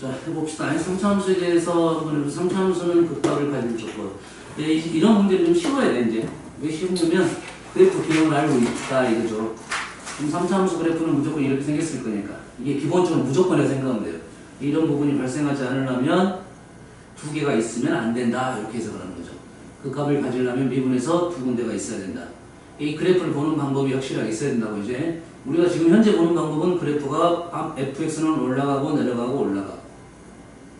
자, 해봅시다. 3차함수에 대해서 3차함수는 극값을 가질 조건. 이런 문제를 좀 쉬워야 돼, 이제. 왜 쉬우냐면, 그래프 기능을 알고 있다, 이거죠. 그럼 3차함수 그래프는 무조건 이렇게 생겼을 거니까. 이게 기본적으로 무조건이라고 생각하면 돼요. 이런 부분이 발생하지 않으려면 두 개가 있으면 안 된다, 이렇게 해석하는 거죠. 극값을 가지려면 미분에서 두 군데가 있어야 된다. 이 그래프를 보는 방법이 확실하게 있어야 된다고 이제. 우리가 지금 현재 보는 방법은 그래프가 fx는 올라가고 내려가고 올라가.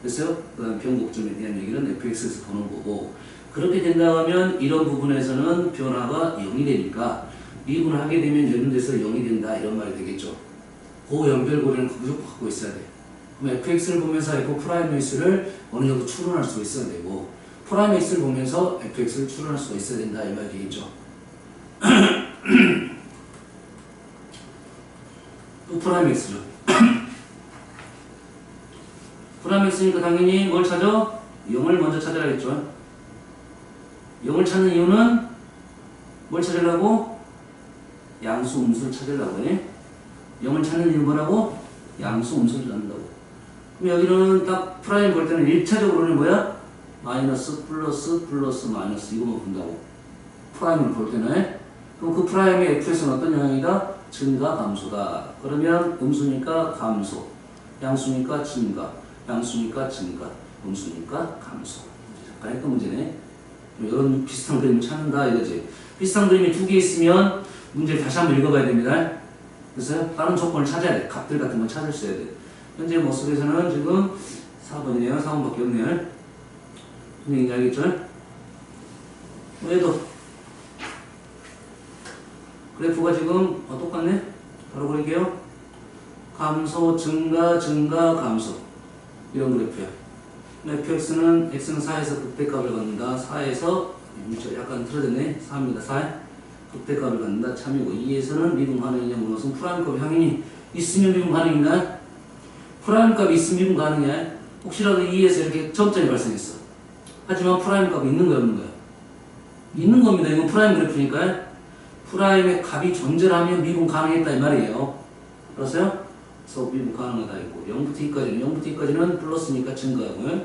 됐어요? 그 다음 변곡점에 대한 얘기는 fx에서 보는 거고. 그렇게 된다고 하면 이런 부분에서는 변화가 0이 되니까 미분을 하게 되면 이런 데서 0이 된다 이런 말이 되겠죠. 그 연결고리는 무조건 갖고 있어야 돼. 그럼 fx를 보면서 f'x를 어느 정도 추론할 수 있어야 되고 프라임 x를 보면서 fx를 추론할 수 있어야 된다 이 말이 되겠죠. 또 프라임 x죠. 프라임 x니까 당연히 뭘 찾아? 0을 먼저 찾아야겠죠. 0을 찾는 이유는 뭘 찾으려고? 양수 음수를 찾으려고 해. 0을 찾는 이유는 뭐라고? 양수 음수를 찾는다고. 그럼 여기는 딱 프라임 볼 때는 1차적으로는 뭐야? 마이너스 플러스 플러스 마이너스 이거만 본다고. 프라임을 볼 때는. 그럼 그 프라임의 fx는 어떤 영향이다? 증가 감소다. 그러면 음수니까 감소, 양수니까 증가, 양수니까 증가, 음수니까 감소. 잠깐 했던 문제네. 이런 비슷한 그림을 찾는다 이거지. 비슷한 그림이 두 개 있으면 문제를 다시 한번 읽어봐야 됩니다. 그래서 다른 조건을 찾아야 돼. 값들 같은 걸 찾을 수 있어야 돼. 현재 모습에서는 지금 4번이네요. 4번밖에 없네요. 분명히 알겠죠? 얘도 그래프가 지금 똑같네? 바로 그릴게요. 감소, 증가, 증가, 감소. 이런 그래프야. fx는 x는 4에서 극대값을 갖는다. 4에서 약간 틀어졌네. 4입니다. 4에 극대값을 갖는다. 참이고 2에서는 미분 가능이냐 물어서 프라임값이 당연히 있으면 미분 가능이나 프라임값이 있으면 미분 가능이야. 혹시라도 2에서 이렇게 점점이 발생했어. 하지만 프라임값이 있는 거야 없는 거야? 있는 겁니다. 이건 프라임 그래프니까 프라임의 값이 존재하면 미분 가능했다 이 말이에요. 알았어요? 그래서 미분 가능하다 있고 0부터 2까지는 0부터 2까지는 플러스니까 증가하고요.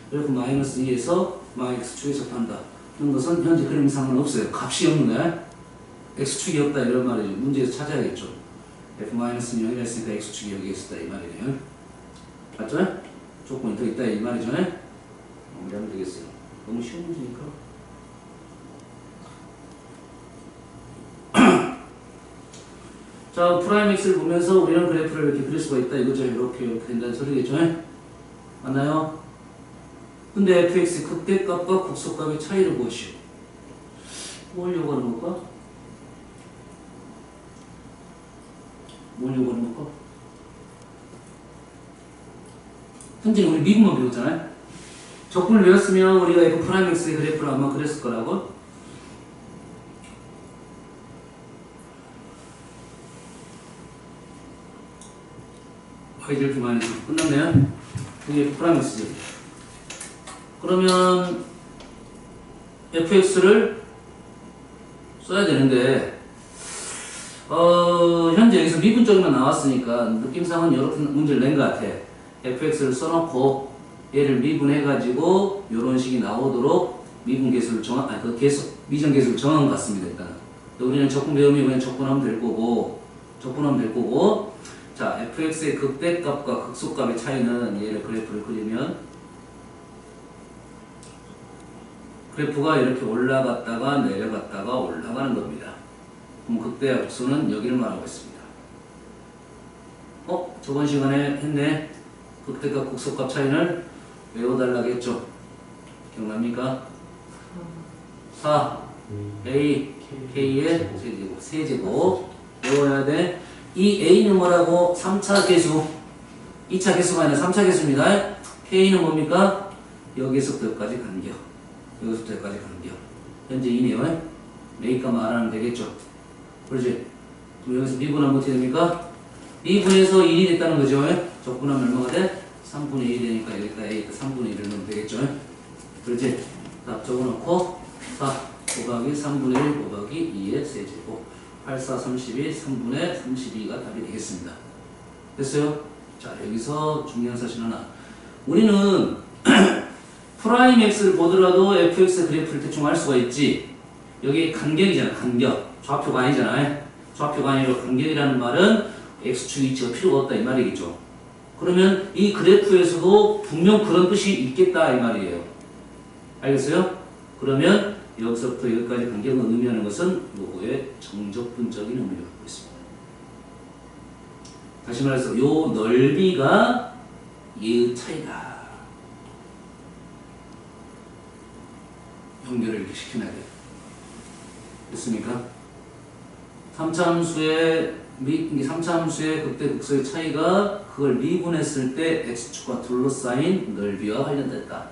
그리고 마이너스 2에서 x축에서 판다. 이런 것은 현재 그림상은 없어요. 값이 없는 거야. x축이 없다 이런 말이죠. 문제에서 찾아야겠죠. f-는 0이라 했으니까 x축이 여기 있었다 이 말이에요. 맞죠? 조건이 더 있다 이 말이죠. 마무리하면 되겠어요. 너무 쉬운 문제니까. 자, 프라임 x를 보면서 우리는 그래프를 이렇게 그릴 수가 있다 이거죠. 이렇게 된다는 소리겠죠. 맞나요? 근데 fx 극대값과 극소값의 차이를 무엇이요? 뭘 요구하는 걸까? 뭘 요구하는 걸까? 현재는 우리 미분만 배웠잖아요. 적분을 외웠으면 우리가 f 프라임 x의 그래프를 아마 그렸을 거라고. y절표 마이너스 끝났네요. 이게 f 프라임 x죠. 그러면 fx를 써야 되는데 현재 여기서 미분적으로만 나왔으니까 느낌상은 이렇게 문제를 낸 것 같아. fx를 써놓고 얘를 미분해가지고 이런 식이 나오도록 미분 계수를 미정 계수를 정한 것 같습니다. 일단 우리는 적분 배우면 그냥 적분하면 될 거고 자, fx의 극대값과 극소값의 차이는 얘를 그래프를 그리면 그래프가 이렇게 올라갔다가 내려갔다가 올라가는 겁니다. 그럼 극대와 극소는 여기를 말하고 있습니다. 저번 시간에 했네. 극대값 극소값 차이를 외워달라고 했죠. 기억납니까? 4 a k의 세제곱 외워야 돼. 이 a는 뭐라고? 3차 계수 2차 계수가 아니라 3차 계수입니다. k는 뭡니까? 여기서부터 여기까지 간격 여기서부터 여기까지 간격 현재 2네요. a값 말하면 되겠죠. 그렇지? 그럼 여기서 미분하면 어떻게 됩니까? 미분에서 1이 됐다는 거죠. 적분하면 얼마가 돼? 3분의 1이 되니까 여기다 a 3분의 1을 넣으면 되겠죠. 그렇지? 자, 적어놓고 4 곱하기 3분의 1 곱하기 2의 세제곱 8, 4, 32, 3분의 32가 답이 되겠습니다. 됐어요? 자, 여기서 중요한 사실 하나. 우리는 프라임 x를 보더라도 fx 그래프를 대충 알 수가 있지. 여기 간격이잖아, 간격. 좌표가 아니잖아요. 좌표가 아니라 간격이라는 말은 x축 위치가 필요가 없다 이 말이겠죠. 그러면 이 그래프에서도 분명 그런 뜻이 있겠다 이 말이에요. 알겠어요? 그러면 여기서부터 여기까지 간격을 의미하는 것은 요거의 정적분적인 의미를 갖고 있습니다. 다시 말해서 요 넓이가 얘의 차이다. 연결을 이렇게 시켜놔야 돼요. 됐습니까? 3차 함수의 극대 극소의 차이가 그걸 미분했을 때 x축과 둘러싸인 넓이와 관련됐다.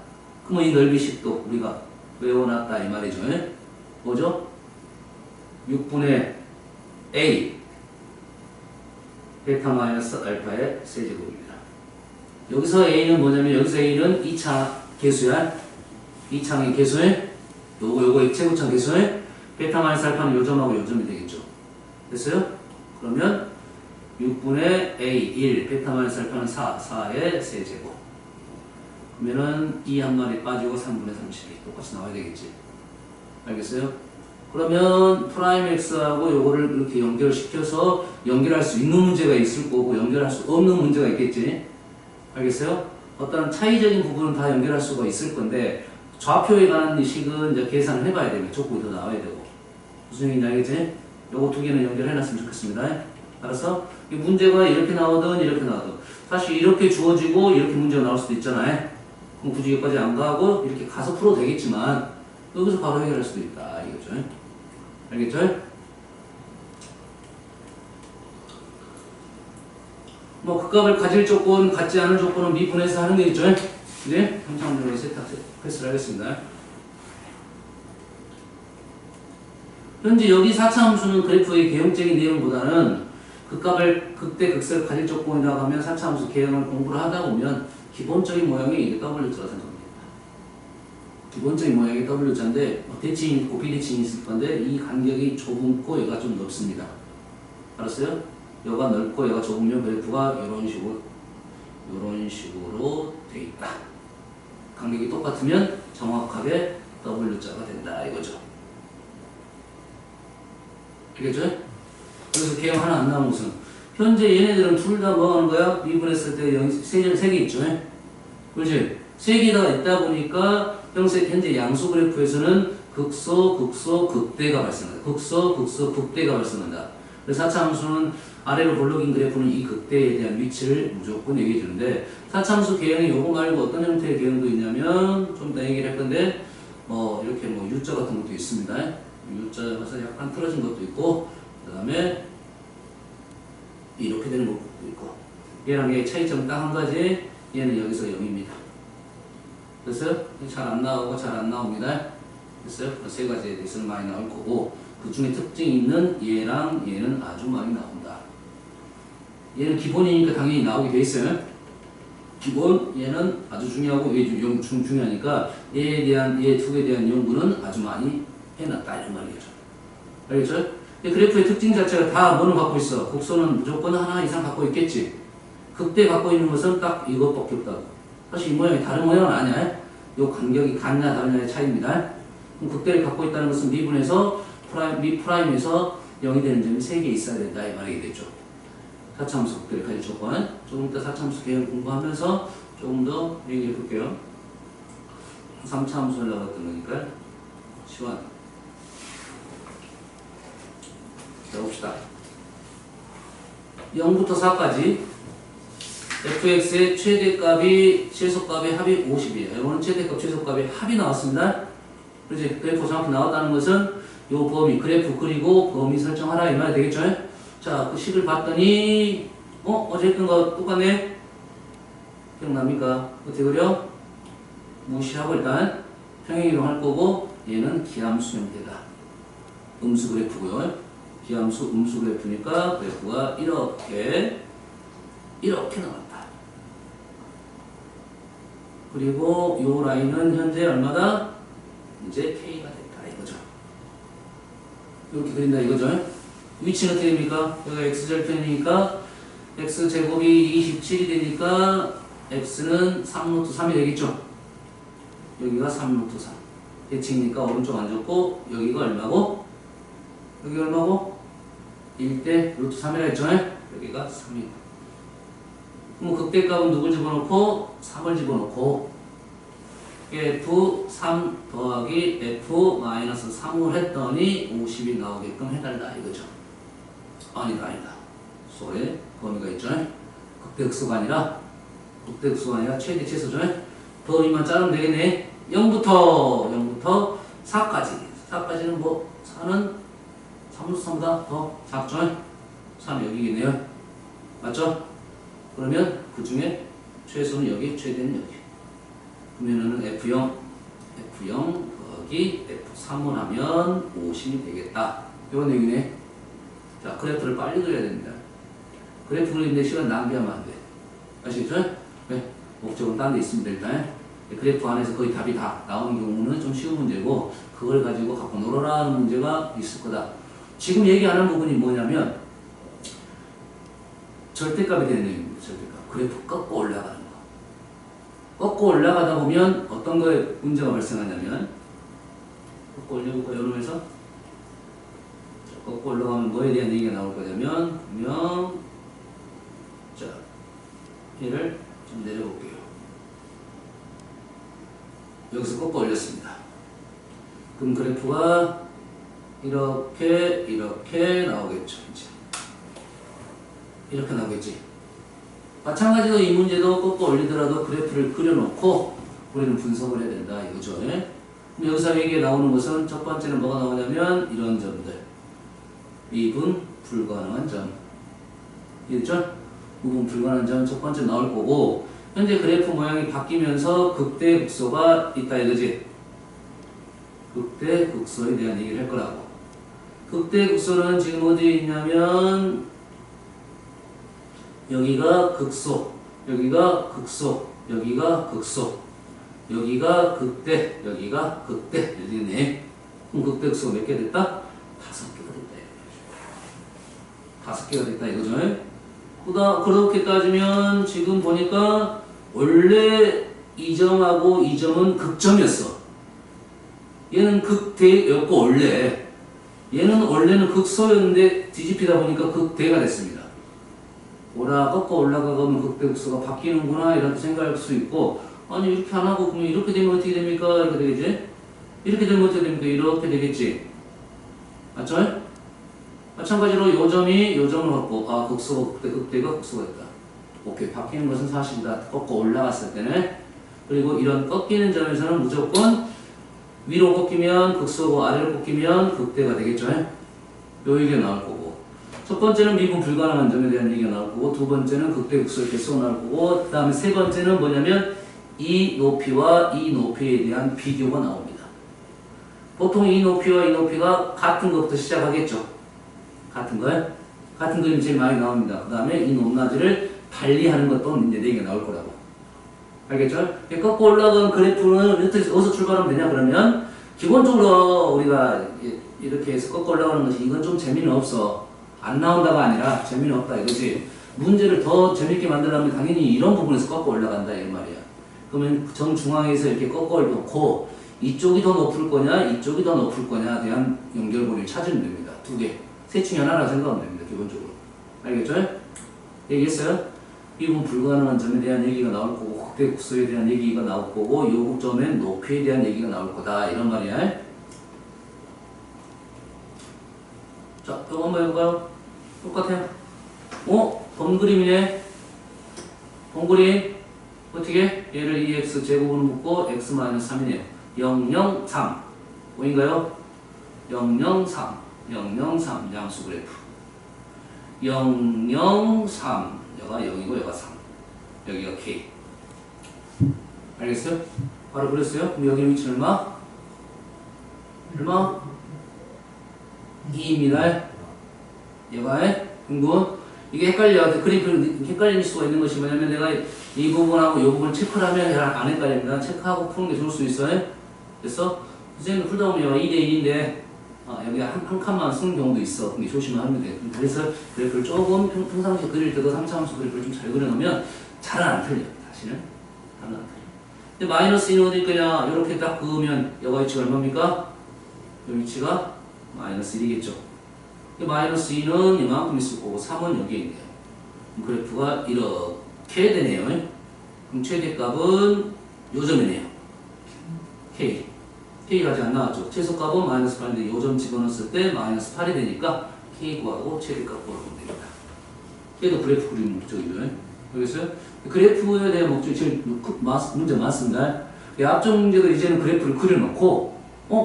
그럼 이 넓이식도 우리가 외워놨다 이 말이죠. 뭐죠? 6분의 a 베타 마이너스 알파의 세제곱입니다. 여기서 a는 뭐냐면 여기서 a는 2차 계수야. 2차의 계수에 요거 최고차 계수에 베타 마이너스 알파는 요점하고 요점이 되겠죠. 됐어요? 그러면 6분의 a 1 베타 마이너스 알파는 4의 세제곱. 그러면은 2 한 마리 빠지고 3분의 32 똑같이 나와야 되겠지. 알겠어요? 그러면 프라임 x하고 요거를 이렇게 연결시켜서 연결할 수 있는 문제가 있을 거고 연결할 수 없는 문제가 있겠지. 알겠어요? 어떤 차이적인 부분은 다 연결할 수가 있을 건데 좌표에 관한 식은 이제 계산을 해봐야 되면 족보이 더 나와야 되고. 무슨 얘기인지 알겠지? 요거 두 개는 연결해놨으면 좋겠습니다. 알았어? 이 문제가 이렇게 나오든 이렇게 나오든 사실 이렇게 주어지고 이렇게 문제가 나올 수도 있잖아요. 그럼 굳이 여기까지 안 가고 이렇게 가서 풀어도 되겠지만 여기서 바로 해결할 수도 있다 이거죠. 알겠죠? 뭐 극값을 가질 조건, 갖지 않을 조건은 미분해서 하는 게 있죠. 네? 평창문제로 세탁 패스를 하겠습니다. 현재 여기 4차 함수는 그래프의 개형적인 내용보다는 극값을 극대 극소를 가질 조건이라고 하면 4차 함수 개형을 공부를 하다 보면 기본적인 모양이 이게 W자가 생성됩니다. 기본적인 모양이 W자인데 대칭이 있고 비대칭이 있을 건데 이 간격이 좁고 얘가 좀 넓습니다. 알았어요? 얘가 넓고 얘가 좁으면 그래프가 이런 식으로 돼 있다. 간격이 똑같으면 정확하게 W자가 된다 이거죠. 알겠죠? 그래서 개형 하나 안 나오는 것은 현재 얘네들은 둘 다 뭐 하는 거야? 미분했을 때 3개 있죠? 그렇지? 3개가 있다 보니까 현재 양수 그래프에서는 극소, 극대가 발생한다. 극소, 극대가 발생한다. 그래서 4차 함수는 아래로 볼록인 그래프는 이 극대에 대한 위치를 무조건 얘기해 주는데 4차 함수 개형이 요거 말고 어떤 형태의 개형도 있냐면 좀 이따 얘기를 할 건데 이렇게 U자 같은 것도 있습니다. U자에서 약간 틀어진 것도 있고 그 다음에 이렇게 되는 것도 있고 얘랑 얘의 차이점 딱 한 가지. 얘는 여기서 0입니다. 됐어요? 잘 안 나오고 잘 안 나옵니다. 됐어요? 세 가지에 대해서는 많이 나올 거고 그 중에 특징이 있는 얘랑 얘는 아주 많이 나온다. 얘는 기본이니까 당연히 나오게 돼 있어요. 기본 얘는 아주 중요하고 얘 중요하니까 얘에 대한 얘 두 개에 대한 연구는 아주 많이 해놨다 이런 말이죠. 알겠죠? 그래프의 특징 자체가 다 뭐는 갖고 있어? 곡선은 무조건 하나 이상 갖고 있겠지. 극대 갖고 있는 것은 딱 이것밖에 없다고. 사실 이 모양이 다른 모양은 아니야. 요 간격이 같냐 다르냐의 차이입니다. 그럼 극대를 갖고 있다는 것은 미분에서 미프라임에서 0이 되는 점이 3개 있어야 된다 이 말이 되죠. 4차 함수 극대를 가질 조건. 조금 이따 4차 함수 개형 공부하면서 조금 더 얘기해 볼게요. 3차 함수 하려고 했던 거니까 시원. 자 봅시다. 0부터 4까지 fx의 최대값이 최소값의 합이 50이에요. 이거는 최대값 최소값의 합이 나왔습니다. 그렇지? 그래프 정확히 나왔다는 것은 요 범위 그래프 그리고 범위 설정하라 이 말이 되겠죠? 자, 그 식을 봤더니 어제 했던 거 똑같네? 기억납니까? 어떻게 그려? 무시하고 일단 평행이동 할 거고 얘는 기함수 형태다. 음수 그래프고요. 기함수 음수 그래프니까 그래프가 이렇게 나왔다. 그리고 요 라인은 현재 얼마다? 이제 K가 됐다 이거죠. 이렇게 그린다 이거죠. 위치는 어떻게 됩니까? 여기가 X절편이니까 X제곱이 27이 되니까 x는 3루트 3이 되겠죠? 여기가 3루트 3. 대칭이니까 오른쪽 안 좋고, 여기가 얼마고? 여기 얼마고? 1대 루트 3이라 했죠? 여기가 3이고. 그럼 극대값은 누굴 집어넣고? 3을 집어넣고, f3 더하기 f-3을 했더니 50이 나오게끔 해달라 이거죠. 아니다. 소에 범위가 있죠. 극대극소가 아니라 최대 최소죠. 범위만 자르면 되겠네. 0부터 4까지. 4까지는 뭐 4는 3루트 3보다 더 작죠. 3은 여기겠네요. 맞죠? 그러면 그 중에 최소는 여기, 최대는 여기. 그러면은 F0 더하기 F3을 하면 50이 되겠다. 이런 얘기네. 자, 그래프를 빨리 그려야 됩니다. 그래프 그리는데 시간 낭비하면 안 돼. 아시겠죠? 네. 목적은 딴 데 있습니다, 일단. 그래프 안에서 거의 답이 다 나오는 경우는 좀 쉬운 문제고, 그걸 가지고 갖고 놀아라 하는 문제가 있을 거다. 지금 얘기하는 부분이 뭐냐면, 절대값에 대한 얘기입니다, 절대값. 그래프 꺾고 올라가는 거. 꺾고 올라가다 보면 어떤 거에 문제가 발생하냐면, 꺾고 올려볼까요, 여러분에서? 꺾고 올라가면 뭐에 대한 얘기가 나올 거냐면, 분명, 자, 얘를 좀 내려볼게요. 여기서 꺾고 올렸습니다. 그럼 그래프가 이렇게 나오겠죠, 이제. 이렇게 나오겠지. 마찬가지로 이 문제도 꺾고 올리더라도 그래프를 그려놓고 우리는 분석을 해야 된다, 이거죠. 그럼 여기서 얘기에 나오는 것은 첫 번째는 뭐가 나오냐면 이런 점들. 미분 불가능한 점. 이해됐죠? 미분 불가능한 점 첫 번째 나올 거고, 현재 그래프 모양이 바뀌면서 극대 극소가 있다 이거지. 극대 극소에 대한 얘기를 할 거라고. 극대 극소는 지금 어디에 있냐면 여기가 극소, 여기가 극소, 여기가 극소, 여기가 극대, 여기가 극대 이렇게. 그럼 극대 극소가 몇 개 됐다? 5개가 됐다. 5개가 됐다 이거죠. 그렇게 따지면 지금 보니까 원래 이 점하고 이 점은 극점이었어. 얘는 극대였고 원래 얘는 원래는 극소였는데 뒤집히다 보니까 극대가 됐습니다. 꺾어 올라가면 극대 극소가 바뀌는구나 이렇게 생각할 수 있고, 아니 이렇게 안 하고 그러면 이렇게 되면 어떻게 됩니까? 이렇게 되겠지? 이렇게 되면 어떻게 됩니까? 이렇게 되겠지? 맞죠? 마찬가지로 요 점이 요 점을 갖고 극소가 극대가 극소가 있다. 오케이, 바뀌는 것은 사실이다. 꺾어 올라갔을 때는. 그리고 이런 꺾이는 점에서는 무조건 위로 꺾이면 극소고 아래로 꺾이면 극대가 되겠죠. 요 얘기가 나올 거고, 첫 번째는 미분 불가능한 점에 대한 얘기가 나올 거고, 두 번째는 극대 극소의 개수가 나올 거고, 그 다음에 세 번째는 뭐냐면 이 높이와 이 높이에 대한 비교가 나옵니다. 보통 이 높이와 이 높이가 같은 것부터 시작하겠죠. 같은 그림이 제일 많이 나옵니다. 그 다음에 이 높낮이를 달리하는 것도 이제 4개 나올 거라고. 알겠죠? 꺾고 올라간 그래프는 어디서 출발하면 되냐 그러면, 기본적으로 우리가 이렇게 해서 꺾고 올라가는 것이 이건 좀 재미는 없어. 안 나온다가 아니라 재미는 없다 이거지. 문제를 더 재밌게 만들려면 당연히 이런 부분에서 꺾고 올라간다 이런 말이야. 그러면 정중앙에서 이렇게 꺾어 놓고 이쪽이 더 높을 거냐 이쪽이 더 높을 거냐에 대한 연결고리를 찾으면 됩니다. 2개. 셋 중에 하나라고 생각하면 됩니다. 기본적으로. 알겠죠? 얘기했어요? 미분 불가능한 점에 대한 얘기가 나올 거고, 극대 극소에 대한 얘기가 나올 거고, 요 점엔 높이에 대한 얘기가 나올 거다 이런 말이야. 자, 이거 한번 해볼까요? 똑같아요. 번그림이네. 번그림. 어떻게? 얘를 2x 제곱으로 묶고 x-3이네요. 0, 0, 3. 보인가요? 0, 0, 3. 0, 0, 3. 양수 그래프. 0, 0, 3. 여가 0이고 여가 3. 여기가 k. 알겠어요? 바로 그랬어요? 그럼 여기 위치는 얼마? 2입니다. 얘가 흥분. 이게 헷갈려. 그래프 헷갈릴 수가 있는 것이 뭐냐면, 내가 이 부분하고 이 부분을 체크를 하면 안 헷갈립니다. 체크하고 푸는 게 좋을 수 있어요. 됐어? 선생님 풀다 보면 2대1인데 여기 한 칸만 쓰는 경우도 있어. 근데 조심하면 돼. 그래서 그래프를 조금 평상시에 그릴 때도 3차함수 그래프를 좀 잘 그려놓으면 잘 안 틀려. 다시는 답은 안 틀려. 근데 마이너스 2는 어딜 거냐? 이렇게 딱 그으면 여가 위치가 얼마입니까? 이 위치가 마이너스 1이겠죠. 마이너스 2는 이만큼 있을 거고 3은 여기에 있네요. 그래프가 이렇게 되네요. 그럼 최대값은 요 점이네요. K. K가 아직 안 나왔죠. 최소값은 마이너스 8인데 요 점 집어넣었을 때 마이너스 8이 되니까 K 구하고 최대값 구하면 됩니다. 얘도 그래프 그리는 목적이고요. 알겠어요? 그래프에 대한 목적이 지금 문제 많습니다. 앞쪽 문제도 이제는 그래프를 그려놓고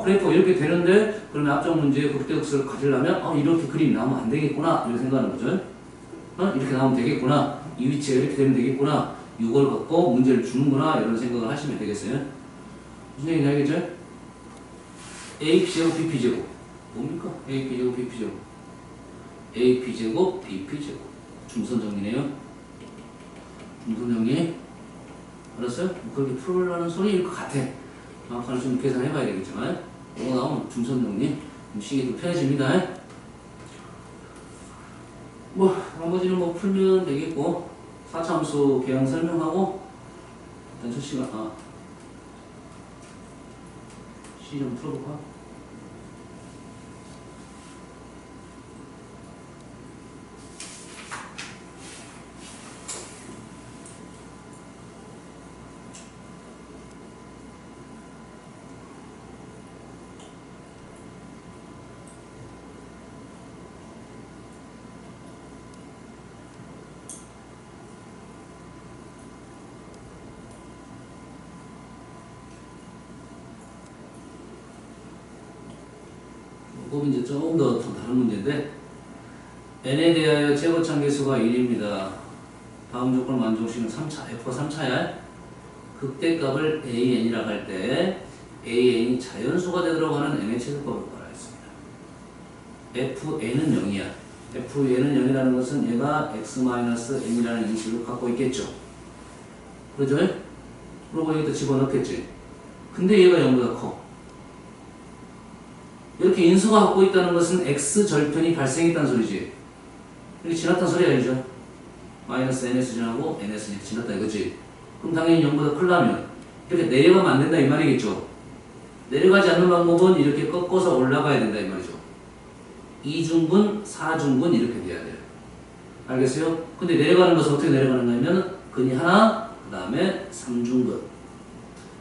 그래프가 이렇게 되는데 그러면 앞쪽 문제의 극대극선을 가지려면 이렇게 그림이 나오면 안 되겠구나 이렇게 생각하는 거죠. 이렇게 나오면 되겠구나. 이 위치가 이렇게 되면 되겠구나. 이걸 갖고 문제를 주는구나 이런 생각을 하시면 되겠어요. 무슨 얘기인지 알겠죠? AP제곱 BP제곱 뭡니까? AP제곱 BP제곱 AP제곱 BP제곱 중선정리네요. 중선정리 알았어요? 그렇게 풀으려는 소리일 것 같아. 정확하게 좀 계산해 봐야 되겠지만 이거 나오면 중선정리 시기도 편해집니다. 나머지는 풀면 되겠고 4차 함수 계량 설명하고 일단 첫 시간 C 좀 풀어볼까? 이건 이제 조금 더 다른 문제인데 n에 대하여 제곱창 개수가 1입니다. 다음 조건을 만족시키는 3차, f가 3차야. 극대값을 an이라고 할 때 an이 자연수가 되도록 하는 n의 최소값을 구하라 했습니다. fn은 0이야. fn은 0이라는 것은 얘가 x-n이라는 인식을 갖고 있겠죠. 그러죠? 그리고 여기다 집어넣겠지. 근데 얘가 0보다 커. 이렇게 인수가 갖고 있다는 것은 x절편이 발생했다는 소리지. 이렇게 지났다는 소리 아니죠? 마이너스 ns 지나고 ns 이렇게 지났다 이거지. 그럼 당연히 0보다 크려면 이렇게 내려가면 안 된다 이 말이겠죠. 내려가지 않는 방법은 이렇게 꺾어서 올라가야 된다 이 말이죠. 2중분, 4중분 이렇게 돼야 돼요. 알겠어요? 근데 내려가는 것은 어떻게 내려가는가 하면 근이 하나, 그 다음에 3중분.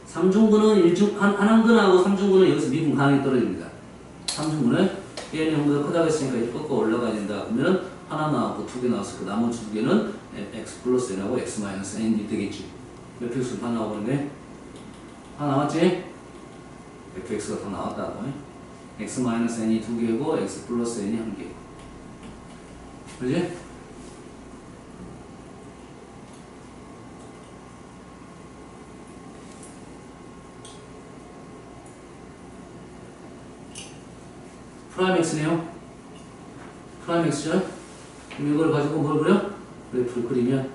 3중분은 한항근하고 3중분은 여기서 미분 가능이 떨어집니다. 3중분은 얘는 0보다 크다고 했으니까 이렇게 꺾어 올라가야 된다. 그러면 하나 나왔고 2개 나왔을 거 나머지 2개는 x 플러스 n하고 x 마이너스 n이 되겠지. fx가 다 나와버리네. 다 나왔지? fx가 다 나왔다고. x 마이너스 n이 2개고 x 플러스 n이 1개. 그지? 프라임 x네요. 프라임 x죠? 그럼 이걸 가지고 뭘 그려? 그래프를 그리면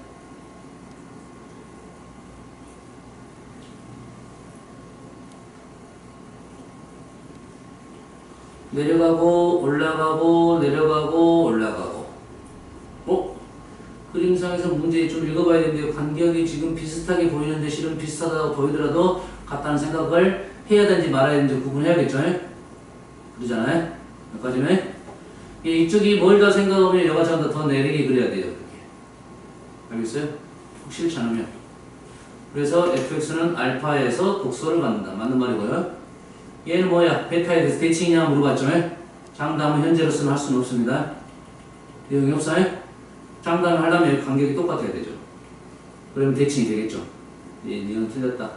내려가고 올라가고 내려가고 올라가고 그림상에서 문제 좀 읽어봐야 되는데요. 간격이 지금 비슷하게 보이는데 실은 비슷하다고 보이더라도 같다는 생각을 해야 되는지 말아야 되는지 구분해야겠죠? 그러잖아요? 여기까지는 이쪽이 멀다 생각하면 여가 전부 더 내리게 그려야 돼요. 그렇게. 알겠어요? 혹 싫지 않으면. 그래서 fx는 알파에서 독소를 갖는다. 맞는 말이고요. 얘는 뭐야? 베타에 대해서 대칭이냐 물어봤죠? 장담은 현재로서는 할 수는 없습니다. 내용이 없어요? 장담을 하려면 간격이 똑같아야 되죠. 그러면 대칭이 되겠죠. 이건 틀렸다.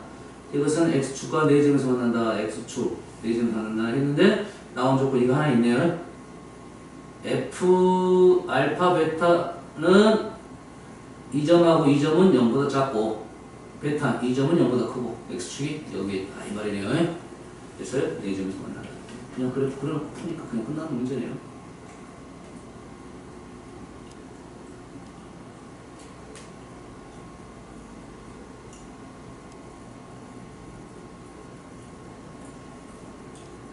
이것은 x축과 4점에서 만난다. x축 4점에서 만난다 했는데 나온 조건 이거 하나 있네요. f 알파 베타는 2점하고 2점은 0보다 작고 베타 2점은 0보다 크고 x축이 여기 있다 이 말이네요. 그래서 4점에서 만난다. 그냥 그래프 푸니까 그냥 끝나는 문제네요.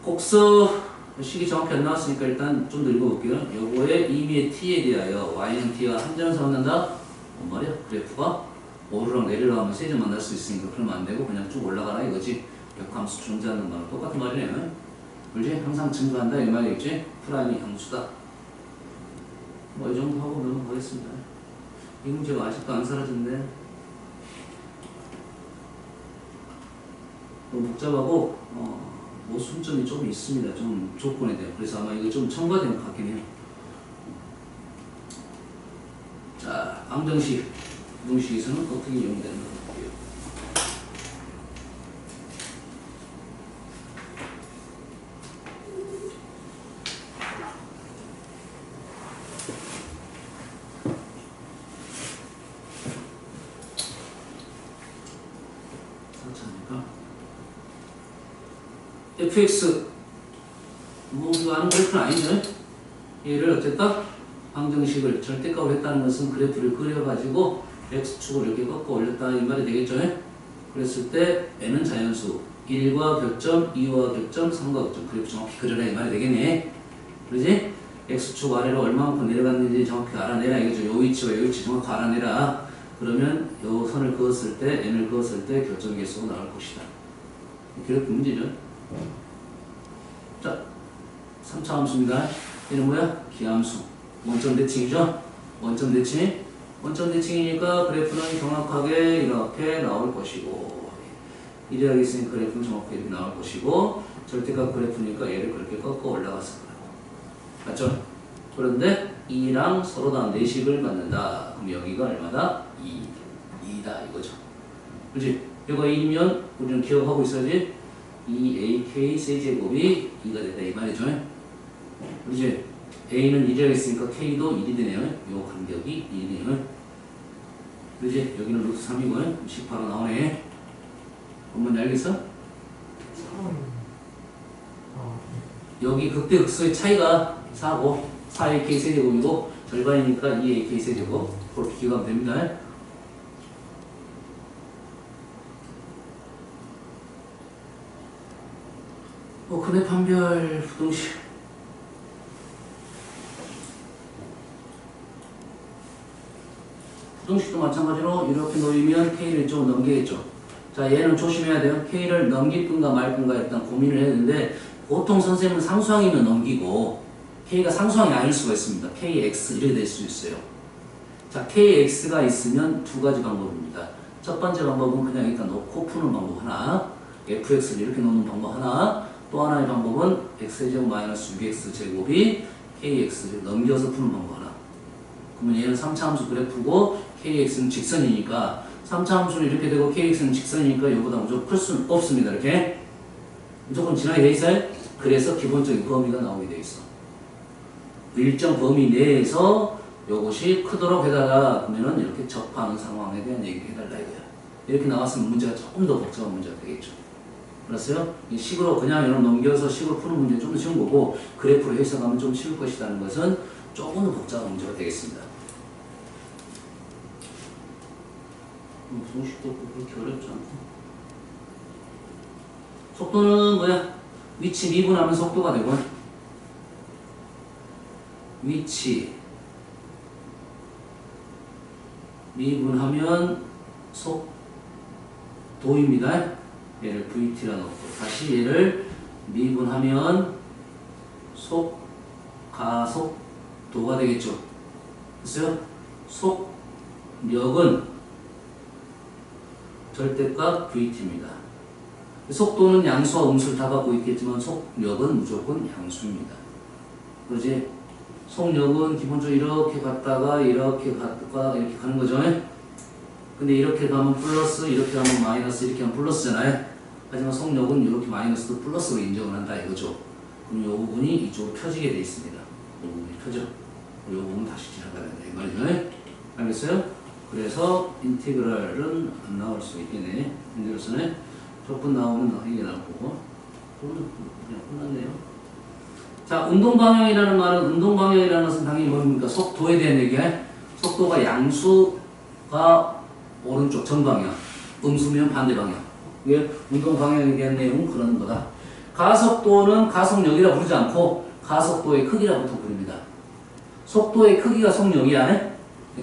곡서 식이 정확히 안 나왔으니까 일단 좀 더 읽어볼게요. 요거의 임의의 t에 대하여 y는 t와 한 점에서 만난다. 뭔 말이야? 그래프가 오르락 내리락 하면 세제 만날 수 있으니까 그러면 안 되고 그냥 쭉 올라가라 이거지. 격함수 존재하는 말은 똑같은 말이네요. 그렇지? 항상 증가한다 이 말이겠지? 프라임이 함수다. 뭐 이 정도 하고 넘어가겠습니다. 이 문제가 아직도 안 사라졌네. 너무 복잡하고 모순점이 좀 있습니다. 좀 조건에 대한. 그래서 아마 이거 좀 첨가된 것 같긴 해요. 자, 방정식, 부등식에서는 어떻게 이용이 되는 가 볼게요. fx 뭐 이거 아는 그래프는 아니죠. 얘를 어쨌든 방정식을 절대값을 했다는 것은 그래프를 그려가지고 x축을 이렇게 꺾어 올렸다 이 말이 되겠죠. 그랬을 때 n은 자연수 1과 격점, 2와 격점, 3과 격점 그래프 정확히 그려라 이 말이 되겠네. 그러지? x축 아래로 얼마만큼 내려갔는지 정확히 알아내라 이거죠. 요 위치와 요 위치 정확히 알아내라. 그러면 요 선을 그었을 때 n을 그었을 때 결정 개수가 나올 것이다. 그래프 문제죠. 자, 3차 함수입니다. 얘는 뭐야? 기함수. 원점 대칭이죠? 원점 대칭. 원점 대칭이니까 그래프는 정확하게 이렇게 나올 것이고, 이래야 있으니까 그래프는 정확하게 이렇게 나올 것이고, 절대값 그래프니까 얘를 그렇게 꺾어 올라갔을 거라고. 맞죠? 그런데 2랑 서로 다 내식을 갖는다. 그럼 여기가 얼마다? 2다 이거죠. 그렇지? 이거 2면 우리는 기억하고 있어야지. 2ak 세제곱이 2가 된다 이 말이죠. 그렇지? a는 1이라고 했으니까 k도 1이 되네요. 요 간격이 1이네요. 그렇지? 여기는 루트 3이고 18로 나오네. 그럼 뭔지 알겠어? 여기 극대극소의 차이가 4고 4ak 세제곱이고 절반이니까 2ak 세제곱. 그렇게 기억하면 됩니다. 근해 판별 부등식. 부등식도 마찬가지로 이렇게 놓이면 k를 이쪽으로 넘기겠죠. 자, 얘는 조심해야 돼요. k를 넘길 건가 말 건가 일단 고민을 해야 되는데 보통 선생님은 상수항이면 넘기고 k가 상수항이 아닐 수가 있습니다. kx 이렇게 될 수 있어요. 자, kx가 있으면 두 가지 방법입니다. 첫 번째 방법은 그냥 일단 놓고 푸는 방법 하나, fx를 이렇게 놓는 방법 하나, 또 하나의 방법은 x제곱 마이너스 6x제곱이 kx를 넘겨서 푸는 방법 하나. 그러면 얘는 3차 함수 그래프고 kx는 직선이니까 3차 함수는 이렇게 되고 kx는 직선이니까 이거보다 무조건 클 수는 없습니다. 이렇게 무조건 지나게 돼 있어요. 그래서 기본적인 범위가 나오게 돼 있어. 일정 범위 내에서 이것이 크도록 해달라. 그러면은 이렇게 접하는 상황에 대한 얘기를 해달라 이거야. 이렇게 나왔으면 문제가 조금 더 복잡한 문제가 되겠죠. 알았어요? 이 식으로 그냥 이런 넘겨서 식으로 푸는 문제는 좀 더 쉬운 거고 그래프로 해석하면 좀 쉬울 것이라는 것은 조금 더 복잡한 문제가 되겠습니다. 부등식도 그렇게 어렵지 않고 속도는 뭐야? 위치 미분하면 속도가 되고 위치 미분하면 속도입니다. 얘를 VT라 놓고 다시 얘를 미분하면 가속도가 되겠죠. 됐어요? 속력은 절대값 VT입니다. 속도는 양수와 음수를 다 갖고 있겠지만 속력은 무조건 양수입니다. 그러지? 속력은 기본적으로 이렇게 갔다가 이렇게 가는 거죠. 근데 이렇게 가면 플러스, 이렇게 가면 마이너스, 이렇게 하면 플러스잖아요. 하지만 속력은 이렇게 마이너스도 플러스로 인정을 한다 이거죠. 그럼 이 부분이 이쪽으로 펴지게 돼 있습니다. 이 부분이 펴져. 이 부분은 다시 지나가야 된다 이 말이죠. 알겠어요? 그래서 인티그랄은 안 나올 수 있겠네. 인테그랄은 조건 나오면 이게 나오고 그냥 끝났네요. 자, 운동방향이라는 말은 운동방향이라는 것은 당연히 뭡니까? 속도에 대한 얘기야. 속도가 양수가 오른쪽 정방향, 음수면 반대방향. 이게 운동방향에 대한 내용은 그런 거다. 가속도는 가속력이라 부르지 않고 가속도의 크기라부터 부릅니다. 속도의 크기가 속력이야.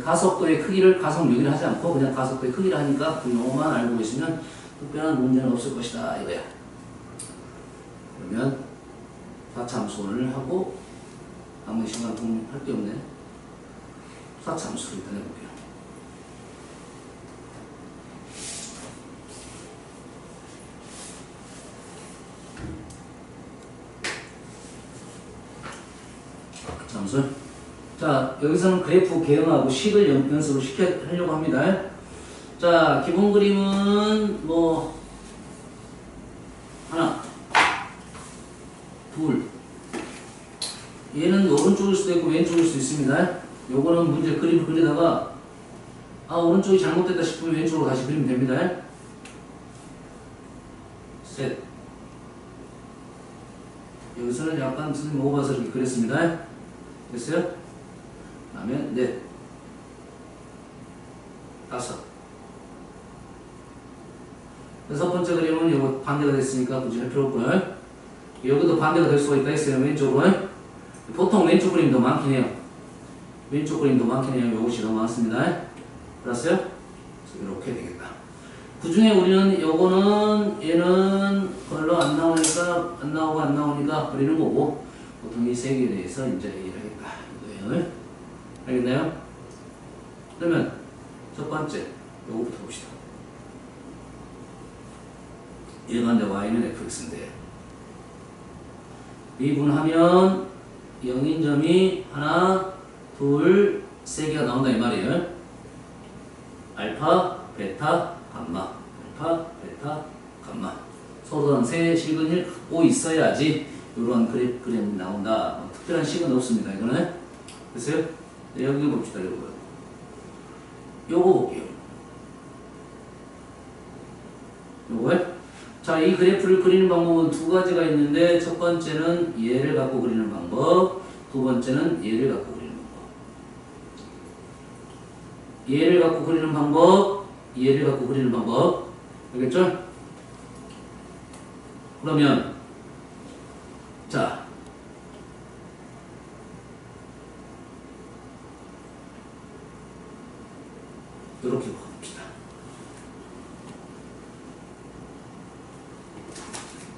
가속도의 크기를 가속 여기를 하지 않고 그냥 가속도의 크기를 하니까 그 용어만 알고 있으면 특별한 문제는 없을 것이다 이거야. 그러면 4참수를 하고 남은 시간 할 게 없네. 4참수를 일단 해볼게요. 참수. 자, 여기서는 그래프 개형하고 식을 연습을 하려고 합니다. 자, 기본 그림은 뭐 하나, 둘. 얘는 오른쪽일 수도 있고 왼쪽일 수도 있습니다. 요거는 문제 그림을 그리다가 오른쪽이 잘못됐다 싶으면 왼쪽으로 다시 그리면 됩니다. 셋. 여기서는 약간 선생님 오버서 이렇게 그렸습니다. 됐어요? 그 다음에 넷. 다섯. 여섯 번째 그림은 요거 반대가 됐으니까 굳이 할 필요 없고요. 여기도 반대가 될 수가 있다 했어요. 왼쪽으로. 보통 왼쪽 그림이 더 많긴 해요. 왼쪽 그림이 더 많긴 해요. 요것이 더 많습니다. 알았어요? 이렇게 되겠다. 그 중에 우리는 요거는 얘는 별로 안 나오니까 버리는 거고 보통 이 세 개에 대해서 이제 얘기를 하겠다. 이거예요. 알겠나요? 그러면 첫 번째 요거부터 봅시다. 얘가 이제 y는 fx인데 미분하면 0인 점이 하나, 둘, 세 개가 나온다 이 말이에요. 알파, 베타, 감마. 알파, 베타, 감마. 서로 세 식은 갖고 있어야지 이런 그림이 나온다. 특별한 식은 없습니다. 이거는. 됐어요? 네, 여기 봅시다. 요거 볼게요. 요거요? 자, 이 그래프를 그리는 방법은 두 가지가 있는데 첫 번째는 얘를 갖고 그리는 방법, 두 번째는 얘를 갖고 그리는 방법. 얘를 갖고 그리는 방법, 얘를 갖고 그리는 방법. 알겠죠? 그러면 자, 이렇게 봅시다.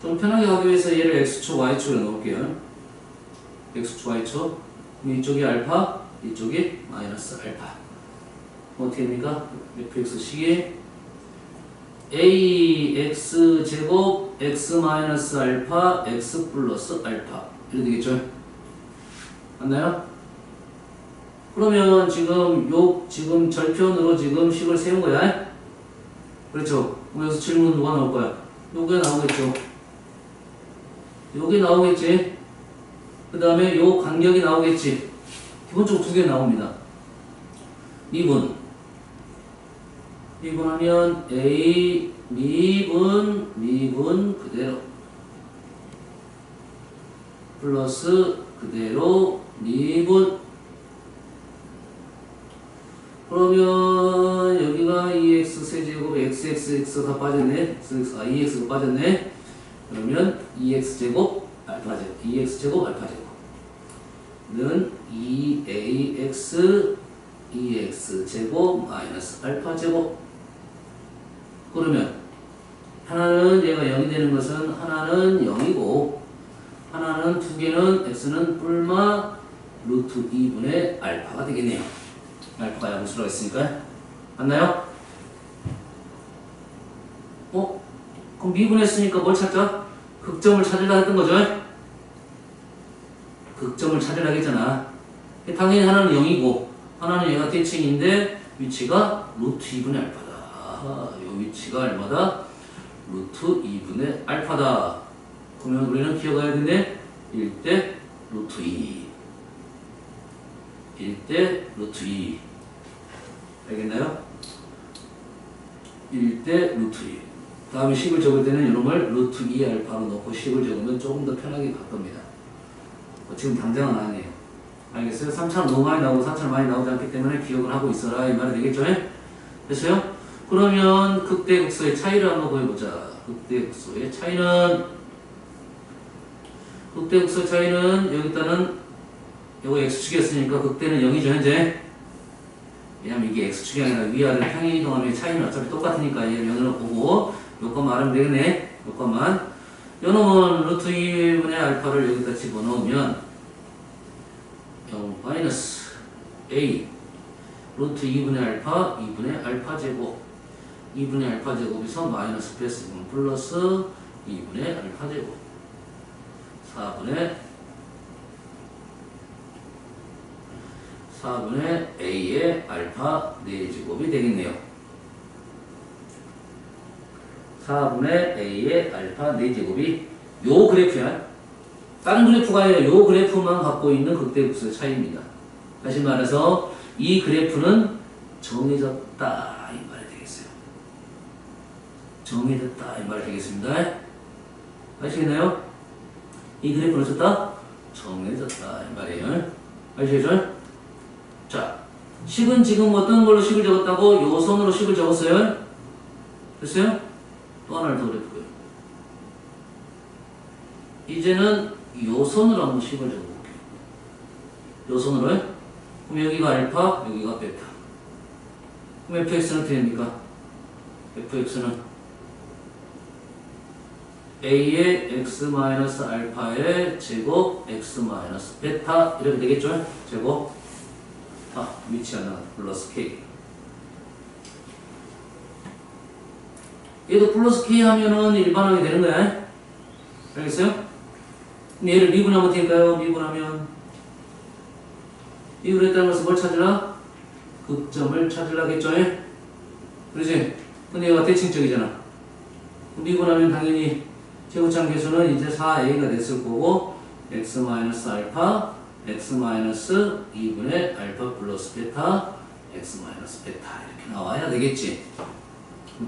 좀 편하게 하기 위해서 얘를 x축, y축에 넣을게요. x축, y축. 이쪽이 알파, 이쪽이 마이너스 알파. 어떻게 됩니까? fx식이 ax 제곱 x 마이너스 알파 x 플러스 알파 이렇게 되겠죠? 맞나요? 그러면 지금 절편으로 지금 식을 세운 거야. 그렇죠? 여기서 질문 누가 나올 거야? 요게 나오겠죠? 요게 나오겠지? 그 다음에 요 간격이 나오겠지? 기본적으로 두 개 나옵니다. 미분하면 A 미분 그대로 플러스 그대로 미분. 그러면 여기가 2x 세제곱 xxx 다 빠졌네. xx 2x가 빠졌네. 그러면 2x제곱 알파제곱 2x제곱 알파제곱는 2ax 제곱 알파제곱. 그러면 하나는 얘가 0이 되는 것은 하나는 0이고 하나는 두 개는 x는 뿔마 루트 2분의 알파가 되겠네요. 알파가 양수라고 했으니까. 맞나요? 그럼 미분했으니까 뭘 찾자? 극점을 찾으려 했던 거죠? 극점을 찾으려 했잖아. 당연히 하나는 0이고 하나는 얘가 대칭인데 위치가 루트 2분의 알파다. 이 위치가 얼마다? 루트 2분의 알파다. 그러면 우리는 기억해야 되네. 1대 루트 2. 1대 루트 2. 알겠나요? 1대 루트 2. 다음에 식을 적을 때는 이놈을 루트 2 알파로 넣고 식을 적으면 조금 더 편하게 갈 겁니다. 지금 당장은 아니에요. 알겠어요? 3차는 너무 많이 나오고 4차는 많이 나오지 않기 때문에 기억을 하고 있어라 이 말이 되겠죠? 됐어요? 그러면 극대극소의 차이를 한번 보여보자. 극대극소의 차이는 여기 일단은 요거 x축이었으니까 극대는 0이죠 현재. 왜냐면 이게 x축이 아니라 위아래 평행 이동하면 차이는 어차피 똑같으니까 얘 면으로 보고 요것만 알으면 되겠네. 요것만. 요놈은 루트 2분의 알파를 여기다 집어넣으면 0 마이너스 a 루트 2분의 알파 2분의 알파 제곱 2분의 알파 제곱에서 마이너스 뺐으면 플러스 2분의 알파 제곱 4분의 a의 알파 4제곱이 되겠네요. 4분의 a의 알파 4제곱이 요 그래프야. 다른 그래프가 아니라 요 그래프만 갖고 있는 극대극소의 차이입니다. 다시 말해서 이 그래프는 정해졌다 이 말이 되겠어요. 정해졌다 이 말이 되겠습니다. 아시겠나요? 이 그래프는 어쨌다? 정해졌다 이 말이에요. 아시겠죠? 자, 식은 지금 어떤 걸로 식을 적었다고? 요 선으로 식을 적었어요. 됐어요? 또 하나를 더 그래프고요. 이제는 요 선으로 한번 식을 적어볼게요. 요 선으로요. 그럼 여기가 알파, 여기가 베타. 그럼 fx는 어떻게 됩니까? fx는 a의 x-알파의 제곱 x-베타 이렇게 되겠죠? 제곱 위치하는 플러스 k. 얘도 플러스 k 하면은 일반하게 되는 거야. 알겠어요? 얘를 미분하면 어떻게 될까요? 미분하면 미분했다는 것은 뭘 찾으라? 극점을 찾으라겠죠? 그러지? 근데 얘가 대칭적이잖아. 미분하면 당연히 제곱장 계수는 이제 4a가 됐을 거고 x-알파 x-2분의 알파 플러스 베타 x-베타 이렇게 나와야 되겠지.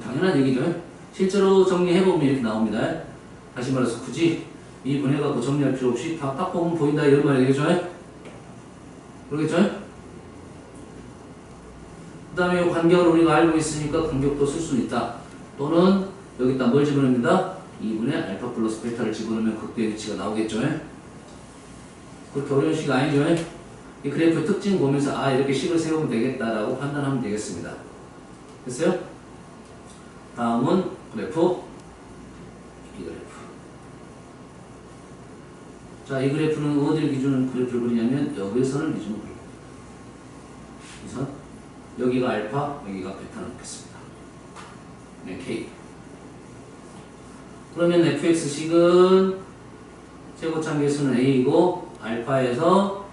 당연한 얘기죠. 실제로 정리해보면 이렇게 나옵니다. 다시 말해서 굳이 미분해갖고 정리할 필요 없이 다 딱 보면 보인다 이런 말이겠죠. 그러겠죠? 그 다음에 이 간격을 우리가 알고 있으니까 간격도 쓸 수는 있다. 또는 여기다 뭘 집어넣습니다. 2분의 알파 플러스 베타를 집어넣으면 극대 위치가 나오겠죠. 그렇게 어려운 식 아니죠. 이 그래프의 특징 보면서 아 이렇게 식을 세우면 되겠다라고 판단하면 되겠습니다. 됐어요? 다음은 그래프. 이 그래프. 자, 이 그래프는 어디를 기준으로 그래프를 그리냐면 여기선을 기준으로 그립니다. 이 선. 여기가 알파, 여기가 베타를 놓겠습니다. 네, K. 그러면 fx식은 제곱장 계수는 a이고 알파에서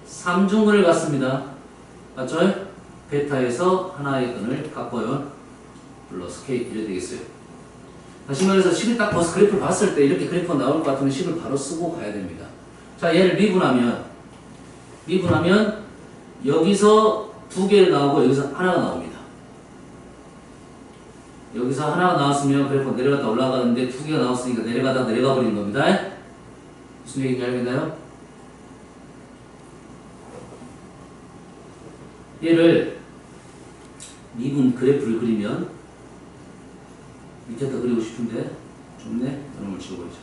3중근을 갖습니다. 맞죠? 베타에서 하나의 근을 갖고요. 플러스 k 이래 되겠어요. 다시 말해서 식을 딱 봐서 그래프를 봤을 때 이렇게 그래프가 나올 것 같으면 식을 바로 쓰고 가야 됩니다. 자, 얘를 미분하면 여기서 2개 나오고 여기서 하나가 나옵니다. 여기서 하나가 나왔으면 그래프가 내려갔다 올라가는데 2개가 나왔으니까 내려가다 내려가 버리는 겁니다. 무슨 얘기인지 알겠나요? 얘를 미분 그래프를 그리면 밑에다 그리고 싶은데 좁네? 이놈을 지워버리자.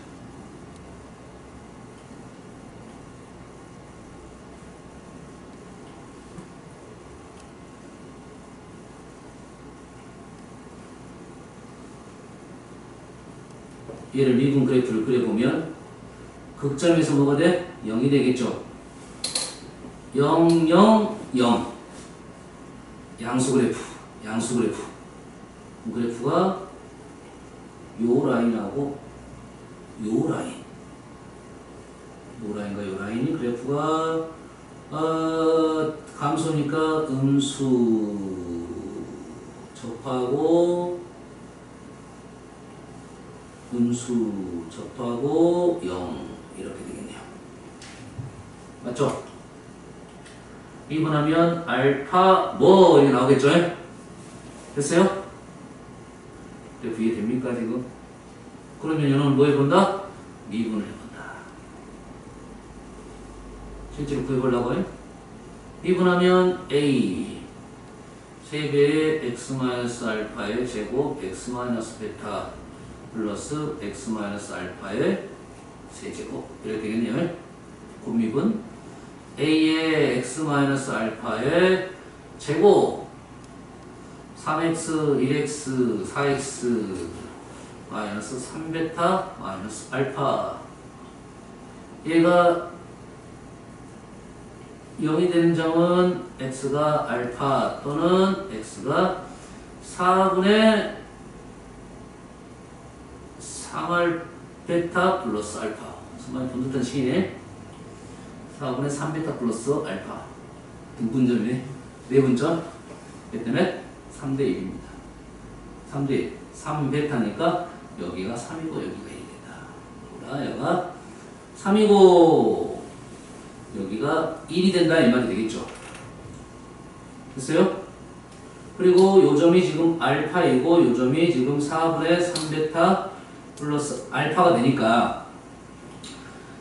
얘를 미분 그래프를 그려보면 극점에서 뭐가 돼? 0이 되겠죠. 0, 0, 0 양수 그래프 그래프가 요 라인하고 요 라인과 요 라인이 그래프가 감소니까 음수 접하고 0 이렇게 되겠네요. 맞죠? 미분하면 알파 뭐 이렇게 나오겠죠? 됐어요? 그래프 이해됩니까 지금? 그러면 얘는 뭐 해본다? 미분을 해본다. 실제로 구해보려고요? 미분하면 a 세배의 x-알파의 제곱 x-베타 플러스 x-알파의 세제곱 이렇게 되겠네요. 곱미분 a의 x-알파의 제곱 3x, 1x, 4x 마이너스 3베타 마이너스 알파 얘가 0이 되는 점은 x가 알파 또는 x가 4분의 3알 베타 플러스 알파 정말 분듯한 식이네 4분의 3베타 플러스 알파 등분점이네 네분점 그 때문에 3대 1입니다 3대 1 3베타니까 여기가 3이고 여기가 1이다 그러나 얘가 3이고 여기가 1이 된다 이 말이 되겠죠 됐어요? 그리고 요 점이 지금 알파이고 요 점이 지금 4분의 3베타 플러스 알파가 되니까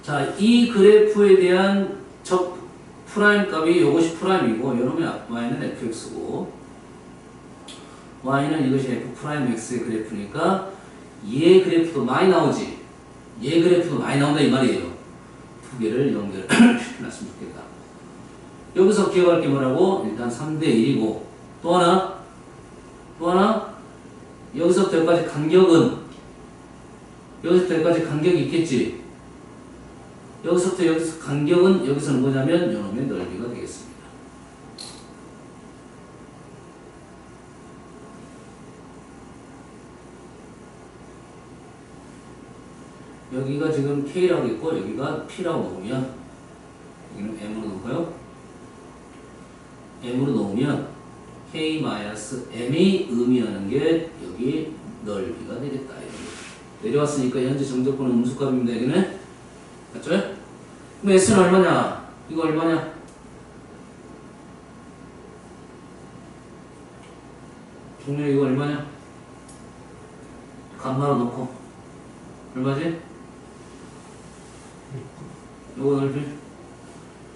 자, 이 그래프에 대한 적 프라임 값이 이것이 프라임이고 요놈의 y는 fx고 y는 이것이 f 프라임 x의 그래프니까 얘 그래프도 많이 나오지 얘 그래프도 많이 나온다 이 말이에요 두 개를 연결을 해놨으면 좋겠다 여기서 기억할 게 뭐라고? 일단 3대 1이고 또 하나 여기서부터 여기까지 간격은 여기서부터 여기까지 간격이 있겠지 여기서부터 여기서 간격은 여기서는 뭐냐면 요놈의 넓이가 되겠습니다. 여기가 지금 K라고 있고 여기가 P라고 놓으면 여기는 M으로 놓을까요? M으로 놓으면 K-M이 의미하는 게 여기 넓이가 되겠다. 내려왔으니까 현재 정적분은 음수값입니다. 여기는 맞죠? 그럼 S는 얼마냐? 이거 얼마냐? 종료 이거 얼마냐? 감마로 놓고 얼마지? 요거 넓이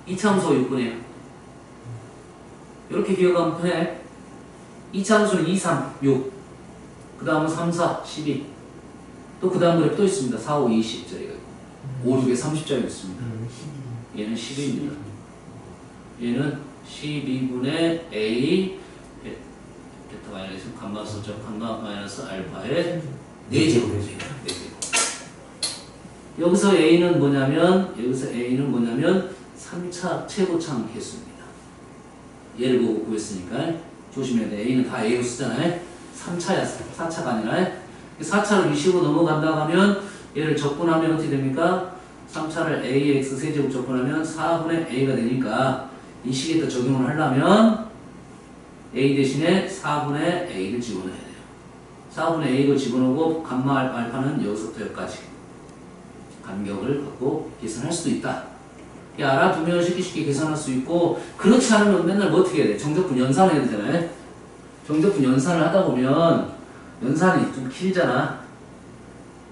이차함수 6분이에요. 이렇게 기억하면 돼. 이차함수는 2, 3, 6. 그 다음은 3, 4, 12. 또 그 다음 그래프 또 있습니다. 4, 5, 20짜리가 5, 6에 30짜리 있습니다. 얘는 12입니다. 얘는 12분의 A 베타 마이너스 감마 소적 감마 마이너스 알파의 4제곱입니다. 4제곱. 여기서 A는 뭐냐면 3차 최고차항 개수입니다. 얘를 보고 구했으니까 조심해야 돼. A는 다 A로 쓰잖아요. 3차야 4차가 아니라 4차를 미시고 넘어간다 하면 얘를 적분하면 어떻게 됩니까? 3차를 AX 세제곱 적분하면 4분의 A가 되니까 이 식에다 적용을 하려면 A 대신에 4분의 A를 집어넣어야 돼요. 4분의 A를 집어넣고 감마 알파는 여기서부터 여기까지 간격을 갖고 계산할 수도 있다. 알아두면 쉽게 계산할 수 있고 그렇지 않으면 맨날 뭐 어떻게 해야 돼? 정적분 연산해야 되잖아요. 정적분 연산을 하다 보면 연산이 좀 길잖아.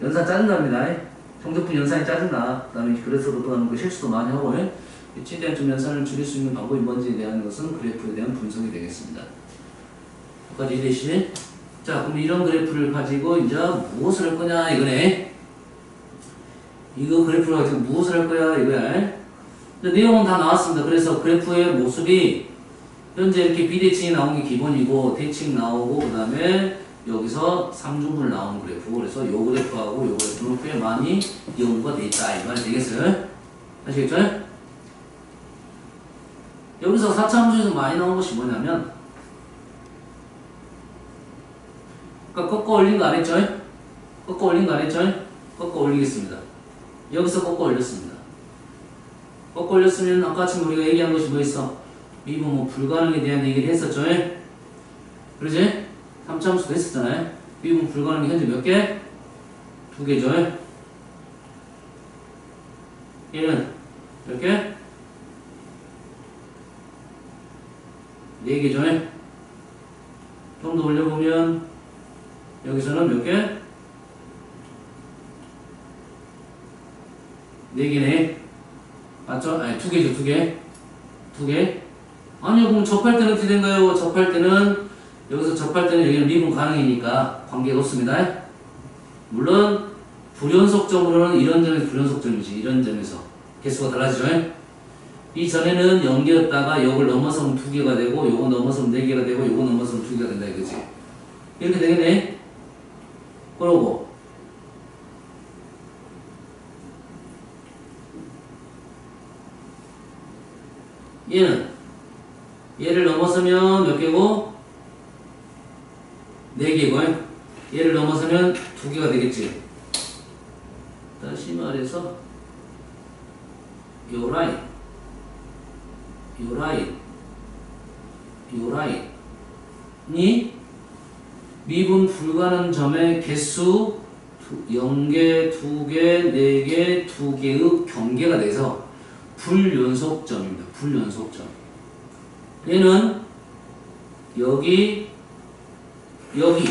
연산 짜증납니다. 정적분 연산이 짜증나. 그 다음에 그래서 또 하는 거 실수도 많이 하고 최대한 좀 연산을 줄일 수 있는 방법이 뭔지에 대한 것은 그래프에 대한 분석이 되겠습니다. 여기까지 이해되시니? 자, 그럼 이런 그래프를 가지고 이제 무엇을 할 거냐 이거네. 이거 그래프를 가지고 무엇을 할 거야 이거야. 내용은 다 나왔습니다. 그래서 그래프의 모습이 현재 이렇게 비대칭이 나온 게 기본이고 대칭 나오고 그 다음에 여기서 3중분 나오는 그래프. 그래서 요 그래프하고 요 그래프는 꽤 많이 연구가 돼 있다 이 말이 되겠어요? 아시겠죠? 여기서 4차 함수에서 많이 나온 것이 뭐냐면 그러니까 꺾어 올린 거 안 했죠? 꺾어 올린 거 안 했죠? 꺾어 올리겠습니다. 여기서 꺾어 올렸습니다. 꺾어 올렸으면 아까 아침 우리가 얘기한 것이 뭐 있어? 미분 뭐 불가능에 대한 얘기를 했었죠? 그러지? 3차 함수도 했었잖아요. 미분 불가능이 현재 몇 개? 2개죠? 얘는 몇 개? 4개죠? 좀 더 올려보면 여기서는 몇 개? 4개네. 맞죠? 아니 2개죠. 2개. 2개. 아니요, 그럼 접할 때는 어떻게 된가요? 접할 때는 여기서 접할 때는 여기는 미분 가능이니까 관계가 없습니다. 물론 불연속점으로는 이런 점에서 불연속점이지. 이런 점에서 개수가 달라지죠. 이전에는 0개였다가 요걸 넘어서면 2개가 되고 요거 넘어서면 4개가 되고 요거 넘어서면 2개가 된다 이거지. 이렇게 되겠네. 그러고 얘를 넘어서면 몇 개고? 4개고 얘를 넘어서면 2개가 되겠지. 다시 말해서 요 라인이 미분 불가능 점의 개수 0개, 2개, 4개, 2개의 경계가 돼서 불연속점입니다. 불연속점. 얘는 여기 0개,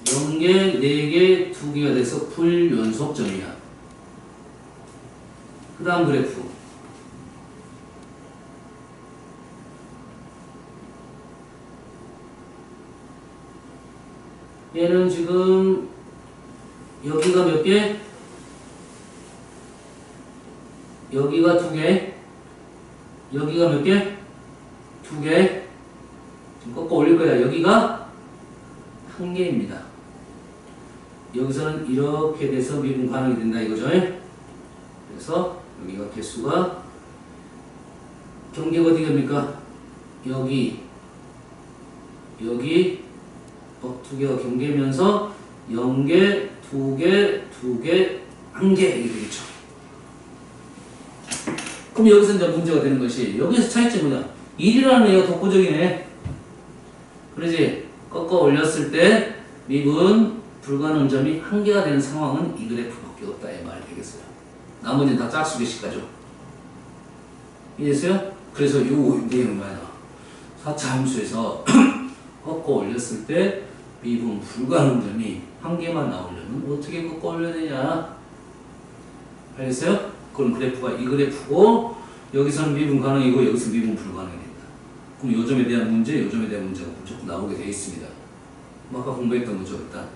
4개, 2개가 돼서 불연속점이야. 그 다음 그래프. 얘는 지금 여기가 몇 개? 여기가 2개. 여기가 몇 개? 2개. 지금 꺾어 올릴 거야. 여기가 1개입니다. 여기서는 이렇게 돼서 미분 가능이 된다 이거죠. 그래서 여기가 개수가 경계가 어디 갑니까? 여기 2개가 경계면서 0개, 2개, 2개, 1개 이렇게 되겠죠. 그럼 여기서 이제 문제가 되는 것이 여기서 차이점이 뭐냐? 1이라는 애가 독보적이네. 그러지? 꺾어 올렸을 때 미분 불가능 점이 1개가 되는 상황은 이 그래프밖에 없다 이 말이 되겠어요. 나머지는 다 짝수개씩 가죠. 이해됐어요? 그래서 요 내용 뭐야? 4차 함수에서 꺾어 올렸을 때 미분 불가능 점이 1개만 나오려면 어떻게 꺾어 올려야 되냐? 알겠어요? 그럼 그래프가 이 그래프고 여기서는 미분 가능이고 여기서 미분 불가능이 된다. 그럼 요점에 대한 문제, 요점에 대한 문제가 무조건 나오게 되어 있습니다. 아까 공부했던 거죠. 일단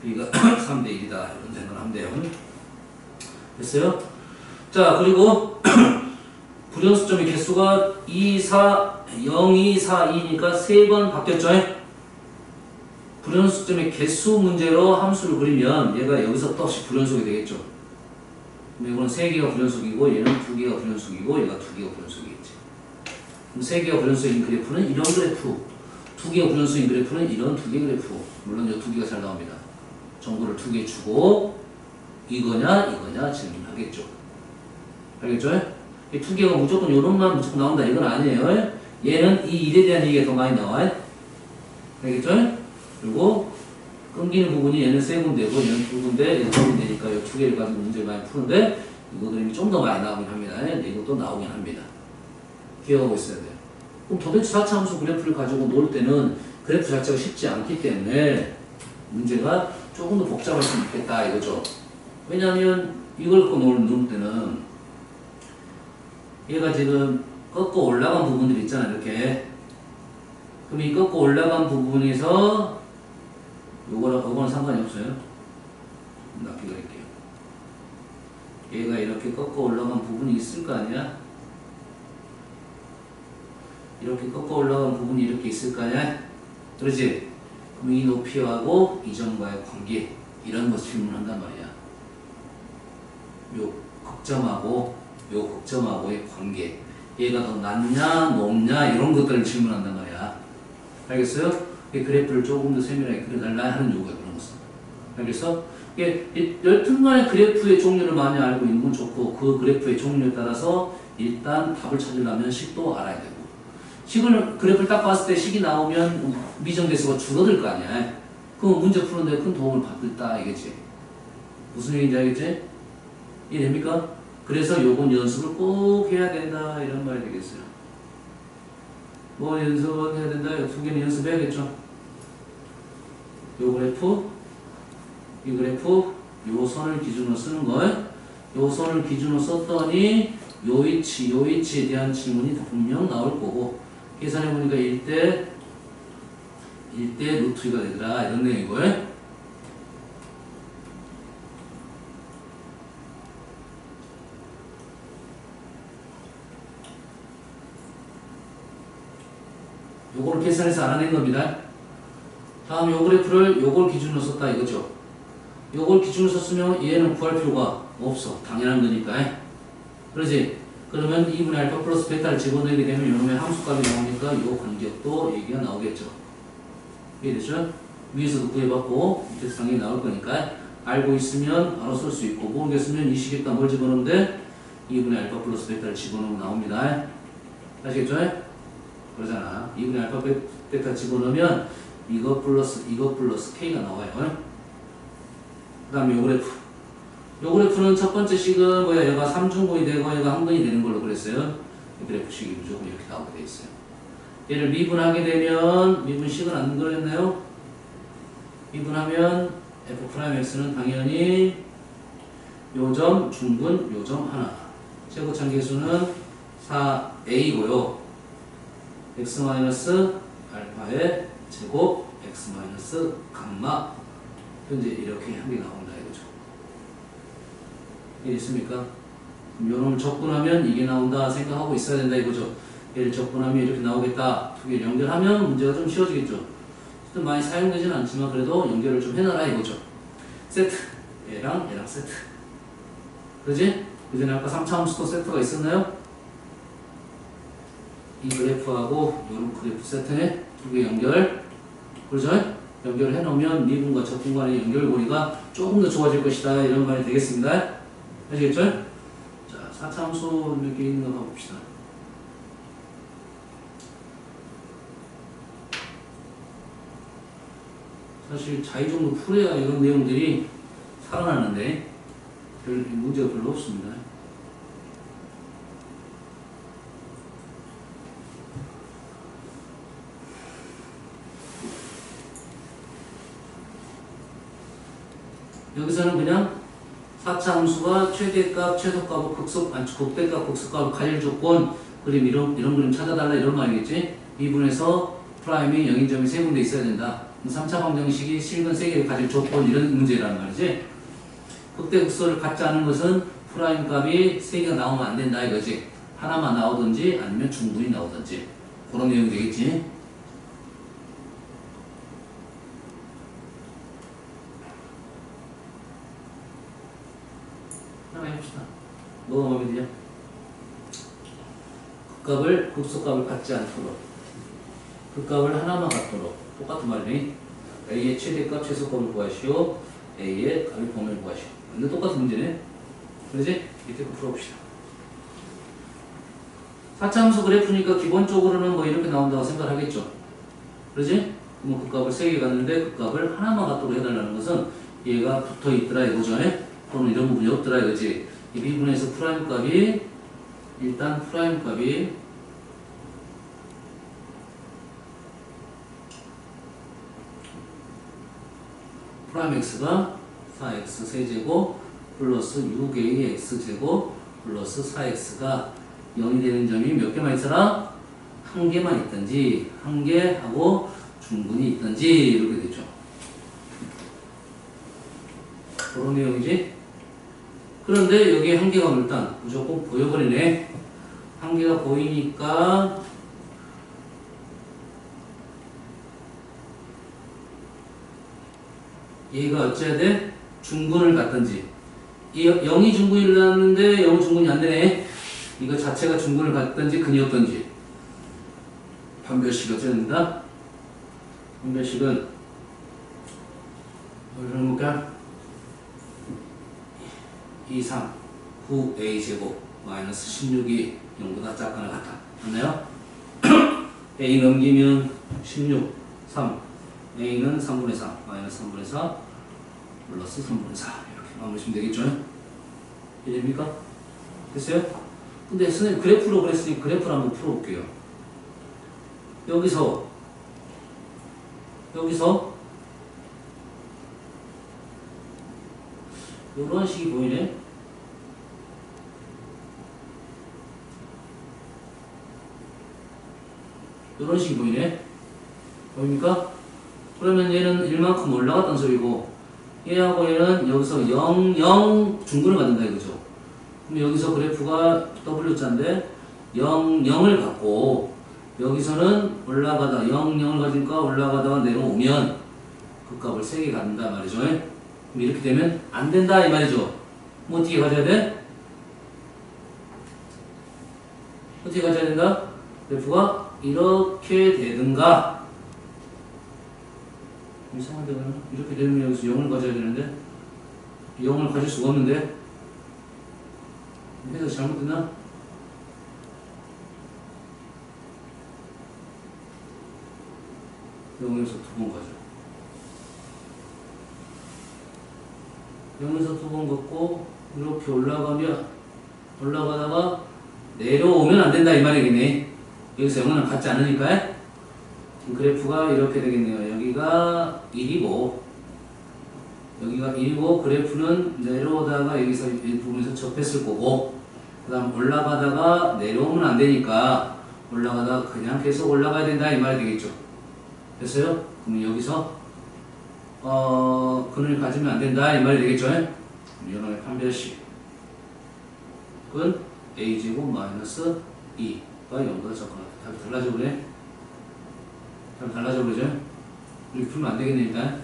B가 3대 1이다 이런 생각을 하면 돼요. 됐어요? 자, 그리고 불연속점의 개수가 2, 4, 0, 2, 4, 2니까 3번 바뀌었죠? 불연속점의 개수 문제로 함수를 그리면 얘가 여기서 또 없이 불연속이 되겠죠? 그럼 이거는 3개가 불연속이고 얘는 2개가 불연속이고 얘가 2개가 불연속이겠지. 그럼 3개가 불연속인 그래프는 이런 그래프, 2개가 불연속인 그래프는 이런 2개 그래프. 물론 이 2개가 잘 나옵니다. 정보를 2개 주고 이거냐 질문하겠죠. 알겠죠? 이 2개가 무조건 요런만 무조건 나온다 이건 아니에요. 얘는 이 1에 대한 얘기가 더 많이 나와요. 알겠죠? 그리고 끊기는 부분이 얘는 세 군데고 얘는 2군데 얘는 2군데니까 이 2개를 가지고 문제를 많이 푸는데 이거 그림이 좀 더 많이 나오긴 합니다. 근데 이것도 나오긴 합니다. 기억하고 있어야 돼요. 그럼 도대체 4차 함수 그래프를 가지고 놀 때는 그래프 자체가 쉽지 않기 때문에 문제가 조금 더 복잡할 수 있겠다 이거죠. 왜냐하면 이걸 갖고 놀 때는 얘가 지금 꺾어 올라간 부분들이 있잖아 이렇게. 그럼 이 꺾어 올라간 부분에서 요거는 상관이 없어요. 낮게 그릴게요. 얘가 이렇게 꺾어 올라간 부분이 있을 거 아니야? 이렇게 꺾어 올라간 부분이 이렇게 있을 거 아니야? 그러지? 그럼 이 높이하고 이 점과의 관계 이런 거 질문한단 말이야. 요 극점하고의 관계 얘가 더 낮냐 높냐 이런 것들을 질문한단 말이야. 알겠어요? 이 그래프를 조금 더 세밀하게 그려달라 하는 요구가 그런 거죠. 알겠어? 여튼간에 그래프의 종류를 많이 알고 있는 건 좋고 그 그래프의 종류에 따라서 일단 답을 찾으려면 식도 알아야 되고 그래프를 딱 봤을 때 식이 나오면 미정대수가 줄어들 거 아니야. 그럼 문제 푸는데 큰 도움을 받겠다 알겠지? 무슨 얘기인지 알겠지? 이해됩니까? 그래서 요건 연습을 꼭 해야 된다 이런 말이 되겠어요. 뭐 연습은 해야 된다? 2개는 연습해야겠죠? 요 그래프, 이 그래프, 요 선을 기준으로 쓰는 걸, 요 선을 기준으로 썼더니 요 위치에 대한 질문이 분명 나올 거고 계산해보니까 1대 루트 2가 되더라 이런 내용이고요. 요거를 계산해서 알아낸 겁니다. 다음 요 그래프를 요걸 기준으로 썼다 이거죠. 요걸 기준으로 썼으면 얘는 구할 필요가 없어. 당연한 거니까. 그러지? 그러면 2분의 알파 플러스 베타를 집어넣게 되면 요놈의 함수값이 나오니까 요 간격도 얘기가 나오겠죠. 이해되죠? 위에서도 구해봤고 밑에서 당연히 나올 거니까 알고 있으면 바로 쓸 수 있고 모르겠으면 이 식에다 뭘 집어넣으면 돼? 2분의 알파 플러스 베타를 집어넣으면 나옵니다. 아시겠죠? 그러잖아. 2분의 알파 베타 집어넣으면 이거 플러스 K가 나와요. 그 다음에 요 그래프. 요 그래프는 첫 번째 식은 뭐야? 얘가 3중분이 되고 얘가 한근이 되는 걸로 그랬어요. 이 그래프식이 무조건 이렇게 나오게 돼 있어요. 얘를 미분하게 되면 미분식은 안 그렸나요? 미분하면 f'x는 당연히 요점 중분 요점 하나. 최고참 계수는 4a고요. x 알파의 제곱 x 감마 현재 이렇게 한 개 나온다 이거죠. 이해 있습니까? 요놈을 적분하면 이게 나온다 생각하고 있어야 된다 이거죠. 얘를 적분하면 이렇게 나오겠다. 두 개를 연결하면 문제가 좀 쉬워지겠죠. 많이 사용되지는 않지만 그래도 연결을 좀 해놔라 이거죠. 세트 얘랑 세트. 그지? 그 전에 아까 3차 함수도 세트가 있었나요? 이 그래프하고 요런 그래프 세트에 두 개 연결. 그렇죠? 연결을 해놓으면 미분과 적분 간의 연결고리가 조금 더 좋아질 것이다 이런 말이 되겠습니다. 아시겠죠? 자, 4차 함수 몇 개 있는가 봐봅시다. 사실 자의 정도 풀어야 이런 내용들이 살아나는데 별 문제가 별로 없습니다. 여기서는 그냥 4차 함수가 최대값, 최소값, 극대값, 극소값을 가질 조건 그림 이런 그림 찾아달라 이런 말이겠지. 미분에서 프라임이 0인점이 3군데 있어야 된다. 3차 방정식이 실근 3개를 가질 조건 이런 문제라는 말이지. 극대 극소를 갖지 않은 것은 프라임 값이 3개가 나오면 안 된다 이거지. 하나만 나오든지 아니면 중분이 나오든지 그런 내용이 되겠지. 하나 해봅시다. 뭐가 마음에 드냐? 극값을 극소값을 갖지 않도록 극값을 하나만 갖도록 똑같은 말이네. A의 최대값 최소값을 구하시오. A의 값의 범위를 구하시오. 근데 똑같은 문제네. 그러지? 밑에 거 풀어봅시다. 4차 함수 그래프니까 기본적으로는 뭐 이렇게 나온다고 생각하겠죠. 그러지? 그럼 극값을 3개 갖는데 극값을 하나만 갖도록 해달라는 것은 얘가 붙어 있더라 이거죠. 또는 이런 부분이 없더라 이거지. 이 미분에서 프라임 값이 일단 프라임 값이 프라임 x가 4x 세제곱 플러스 6a x제곱 플러스 4x가 0이 되는 점이 몇 개만 있어라? 한 개만 있든지 한 개하고 중분이 있든지 이렇게 되죠. 그런 내용이지. 그런데 여기에 한 개가 일단 무조건 보여버리네. 한 개가 보이니까 얘가 어찌해야 돼? 중분을 갖든지 0이 중분이 나왔는데 0 중분이 안 되네. 이거 자체가 중분을 갖든지 근이었든지 판별식이 어찌해야 된다? 판별식은 뭐를 해볼까? 2, 3, 9a 제곱 마이너스 16이 0보다 작거나 같다. 맞나요? a 넘기면 16, 3 a는 3분의 4 마이너스 3분의 4 플러스 3분의 4 이렇게 마무리하시면 되겠죠? 이해됩니까? 됐어요? 근데 선생님 그래프로 그랬으니 그래프를 한번 풀어볼게요. 여기서 이런 식이 보이네. 이런 식이 보이네. 보입니까? 그러면 얘는 1만큼 올라갔다는 소리고 얘하고 얘는 여기서 0, 0 중근을 갖는다 이거죠. 그럼 여기서 그래프가 W자인데 0, 0을 갖고 여기서는 올라가다 0, 0을 가지니까 올라가다가 내려오면 그 값을 3개 갖는다 말이죠. 그럼 이렇게 되면 안 된다 이 말이죠. 뭐 어떻게 가져야 돼? 어떻게 가져야 된다? 그래프가 이렇게 되든가 이상한데 그러면 이렇게 되면 여기서 0을 가져야 되는데 0을 가질 수가 없는데 해석 잘못됐나? 여기서 2번 가져. 여기서 2번 걷고 이렇게 올라가다가 내려오면 안 된다 이 말이겠네. 여기서 0은 갖지 않으니까 그래프가 이렇게 되겠네요. 여기가 1이고 여기가 1이고 그래프는 내려오다가 여기서 이 부분에서 접했을 거고 그 다음 올라가다가 내려오면 안 되니까 올라가다가 그냥 계속 올라가야 된다 이 말이 되겠죠. 됐어요? 그럼 여기서 근을 가지면 안 된다 이 말이 되겠죠. 이놈의 판별식 은 a제곱 마이너스 2가 0보다 적거나 답이 달라져 그래? 답이 달라져 그러죠? 이렇게 풀면 안 되겠네 일단.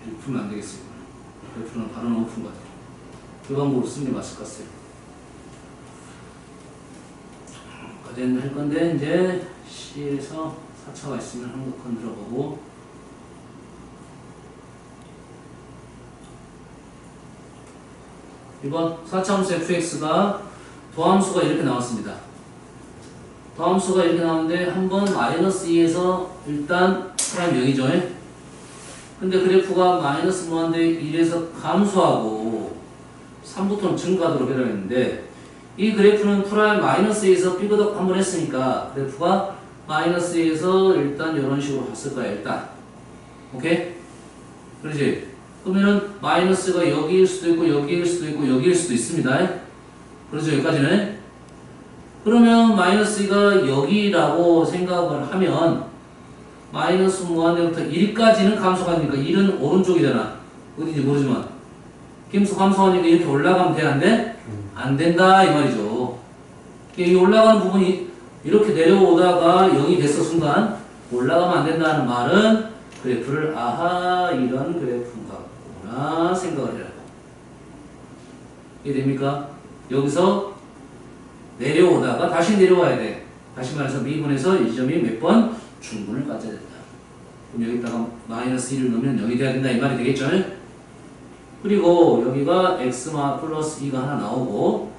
이렇게 풀면 안 되겠어요. 그래프는 바로 너무 푼 것 같아요. 그 방법으로 쓰는 게 맞을 것 같아요. 과제는 할 건데 이제 C에서 4차가 있으면 한국권 들어보고 2번 4차함수 fx가 도함수가 이렇게 나왔습니다. 도함수가 이렇게 나오는데 한번 마이너스 2에서 일단 프라임 0이죠. 근데 그래프가 마이너스 무한대 1에서 감소하고 3부터는 증가하도록 해라 했는데 이 그래프는 프라임 마이너스 2에서 삐그덕 한번 했으니까 그래프가 마이너스 2에서 일단 이런 식으로 갔을 거야 일단. 오케이? 그렇지? 그러면은 마이너스가 여기일 수도 있고 여기일 수도 있고 여기일 수도 있습니다. 그렇죠? 여기까지는. 그러면 마이너스 2가 여기라고 생각을 하면 마이너스 무한대부터 1까지는 감소하니까 1은 오른쪽이잖아. 어딘지 모르지만 계속 감소하니까 이렇게 올라가면 돼? 안 돼? 안 된다 이 말이죠. 이 올라가는 부분이 이렇게 내려오다가 0이 됐어 순간 올라가면 안 된다는 말은 그래프를 아하 이런 그래프인가 보구나 생각을 해야 돼. 이해됩니까? 여기서 내려오다가 다시 내려와야 돼. 다시 말해서 미분에서 이 점이 몇 번? 중분을 가져야 된다. 그럼 여기다가 마이너스 1을 넣으면 0이 돼야 된다 이 말이 되겠죠? 그리고 여기가 x마 플러스 2가 하나 나오고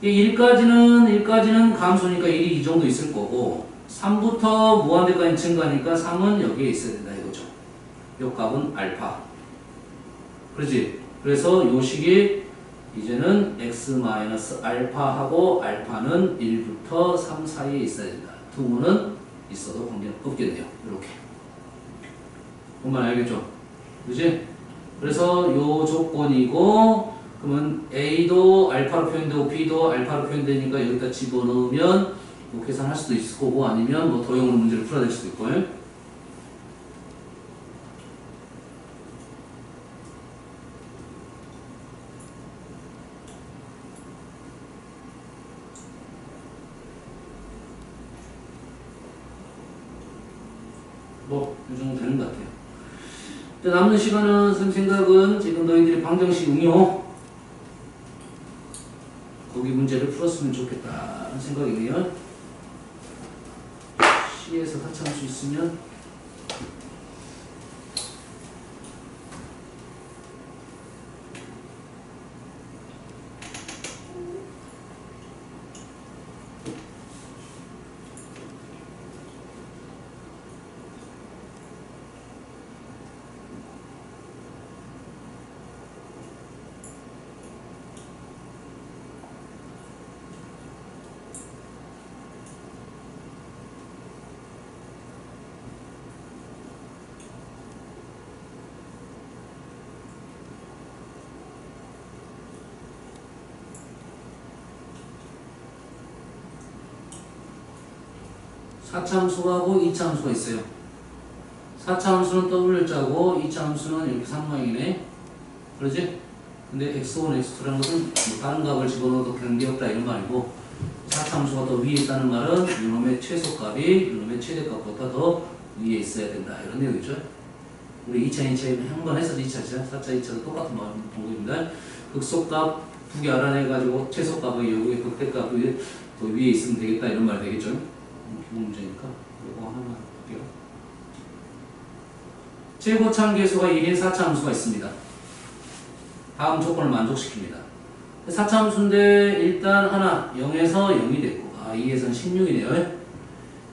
1까지는 감소니까 1이 이 정도 있을 거고 3부터 무한대까지 증가하니까 3은 여기에 있어야 된다 이거죠. 요 값은 알파. 그렇지? 그래서 요 식이 이제는 x-알파하고 알파는 1부터 3 사이에 있어야 된다. 두문은 있어도 관계는 없겠네요. 이렇게. 뭔말 알겠죠? 그렇지? 그래서 요 조건이고 그러면 A도 알파로 표현되고 B도 알파로 표현되니까 여기다 집어넣으면 뭐 계산할 수도 있을 거고 아니면 뭐 도형으로 문제를 풀어야 될 수도 있고. 뭐 이 정도 되는 것 같아요. 남는 시간은 선생님 생각은 지금 너희들이 방정식 응용 거기 문제를 풀었으면 좋겠다는 생각이네요. C에서 같이 할 수 있으면 사차함수하고 2차함수가 있어요. 4차함수는 W자고 2차함수는 이렇게 상모양이네. 그러지? 근데 x1, x2라는 것은 뭐 다른 값을 집어넣어도 관계없다 이런 거 아니고 4차함수가 더 위에 있다는 말은 이놈의 최소값이 이놈의 최대값보다 더 위에 있어야 된다. 이런 내용이죠. 우리 2차, 2차 한번 했었죠. 2차죠. 4차, 2차도 똑같은 방법입니다. 극소값 두 개 알아내가지고 최소값의 여기에 극대값이 더 위에 있으면 되겠다. 이런 말이 되겠죠. 기본 문제니까. 이거 하나만 볼게요. 최고참계수가 1인 4차함수가 있습니다. 다음 조건을 만족시킵니다. 4차함수인데 일단 하나 0에서 0이 됐고 2에서는 16이네요.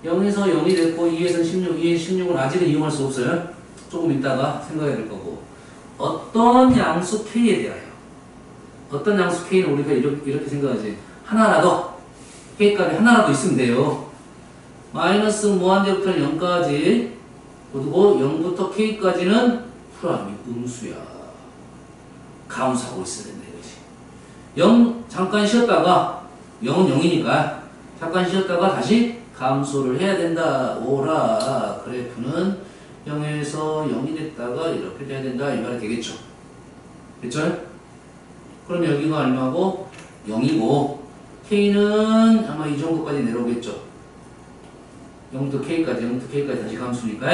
0에서 0이 됐고 2에서는 16, 2에서 16은 아직은 이용할 수 없어요. 조금 있다가 생각해야 될 거고 어떤 양수 K에 대하여 어떤 양수 K는 우리가 이렇게 생각하지 하나라도 K값이 하나라도 있으면 돼요. 마이너스 무한대부터 0까지 그리고 0부터 K까지는 프라임이 음수야. 감수하고 있어야 된다 이거지. 0 잠깐 쉬었다가 0은 0이니까 잠깐 쉬었다가 다시 감소를 해야 된다. 오라 그래프는 0에서 0이 됐다가 이렇게 돼야 된다 이 말이 되겠죠. 됐죠? 그럼 여기가 얼마고 0이고 K는 아마 이 정도까지 내려오겠죠. 0부터 K까지 다시 감수니까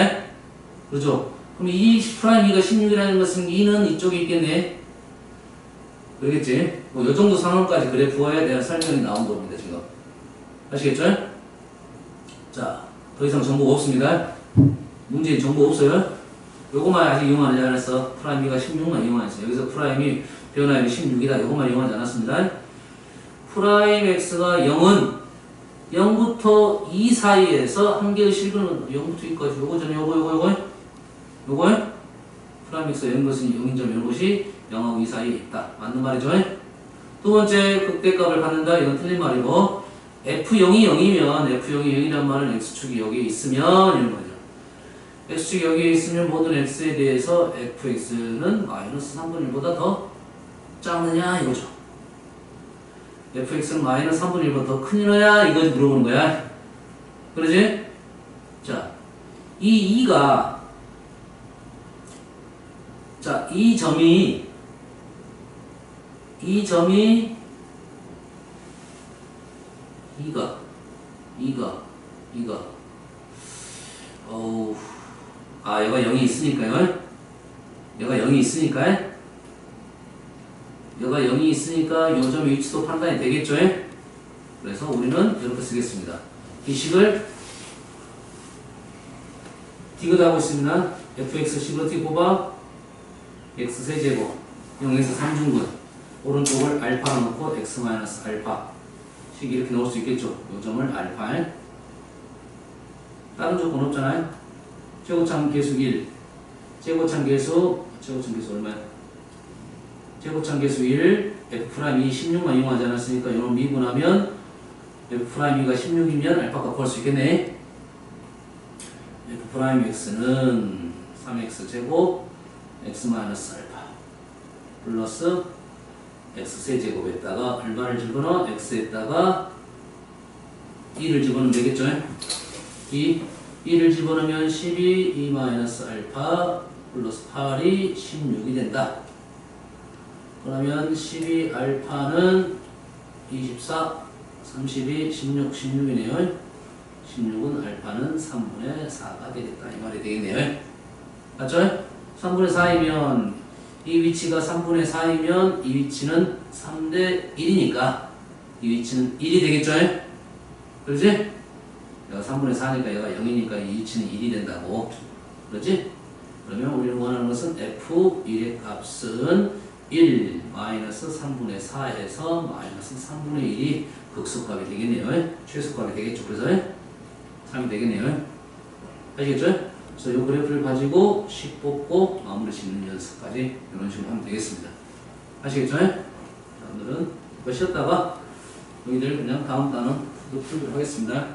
그렇죠? 그럼 이 프라임 2가 16이라는 것은 2는 이쪽에 있겠네. 그러겠지? 뭐 이 정도 상황까지 그래프에 대한 설명이 나온 겁니다 지금. 아시겠죠? 자, 더 이상 정보가 없습니다. 문제에 정보 없어요. 요거만 아직 이용하지 않았어. 프라임 2가 16만 이용하지. 여기서 프라임이 변화율이 16이다. 요거만 이용하지 않았습니다. 프라임 x가 0은 0부터 2 사이에서 한 개의 실근은 0부터 2까지 요거잖아. 요거 프라임 x가 0인 것은 0인 점 이런 것이 0하고 2 사이에 있다. 맞는 말이죠. 두 번째 극대값을 갖는다. 이건 틀린 말이고 f0이 0이면 f0이 0이란 말은 x축이 여기에 있으면 이런 거죠. x축이 여기에 있으면 모든 x에 대해서 fx는 마이너스 3분의 1보다 더 작느냐 이거죠. fx는 마이너스 3분의 1보다 더 크느냐 이거 물어보는 거야. 그러지? 자, 이 2가 자, 이 점이 얘가 0이 있으니까요. 얘가 0이 있으니까 요 점의 위치도 판단이 되겠죠. 그래서 우리는 이렇게 쓰겠습니다. 이 식을 디귿하고 있습니다. fx 식을 어떻게 뽑아? x세제곱 0에서 3중근 오른쪽을 알파로 놓고 x 마이너스 알파 식 이렇게 넣을 수 있겠죠. 요 점을 알파. 다른 조건 없잖아요. 최고참계수 1 최고참계수 얼마야? 최고참계수 1 f'이 16만 이용하지 않았으니까 이런 미분하면 f'가 16이면 알파가 구할 수 있겠네. f'x는 3x제곱 x 마이너스 알파 플러스 x세제곱에다가 얼마를 집어넣어? x에다가 2를 집어넣으면 되겠죠? 2를 집어넣으면 12 2 마이너스 알파 플러스 8이 16이 된다. 그러면 12 알파는 24 32 16이네요. 16은 알파는 3분의 4가 되겠다 이 말이 되겠네요. 맞죠? 3분의 4이면 이 위치가 3분의 4이면 이 위치는 3대 1이니까 이 위치는 1이 되겠죠? 그러지? 얘가 3분의 4니까 얘가 0이니까 이 위치는 1이 된다고. 그러지? 그러면 우리는 원하는 것은 f1의 값은 1 마이너스 3분의 4에서 마이너스 3분의 1이 극소값이 되겠네요. 최소값이 되겠죠. 그래서 3이 되겠네요. 아시겠죠? 그래서 이 그래프를 가지고 식 뽑고 마무리 짓는 연습까지 이런 식으로 하면 되겠습니다. 아시겠죠? 자, 오늘은 이거 쉬었다가 여기들 그냥 다음 단원 풀도록 하겠습니다.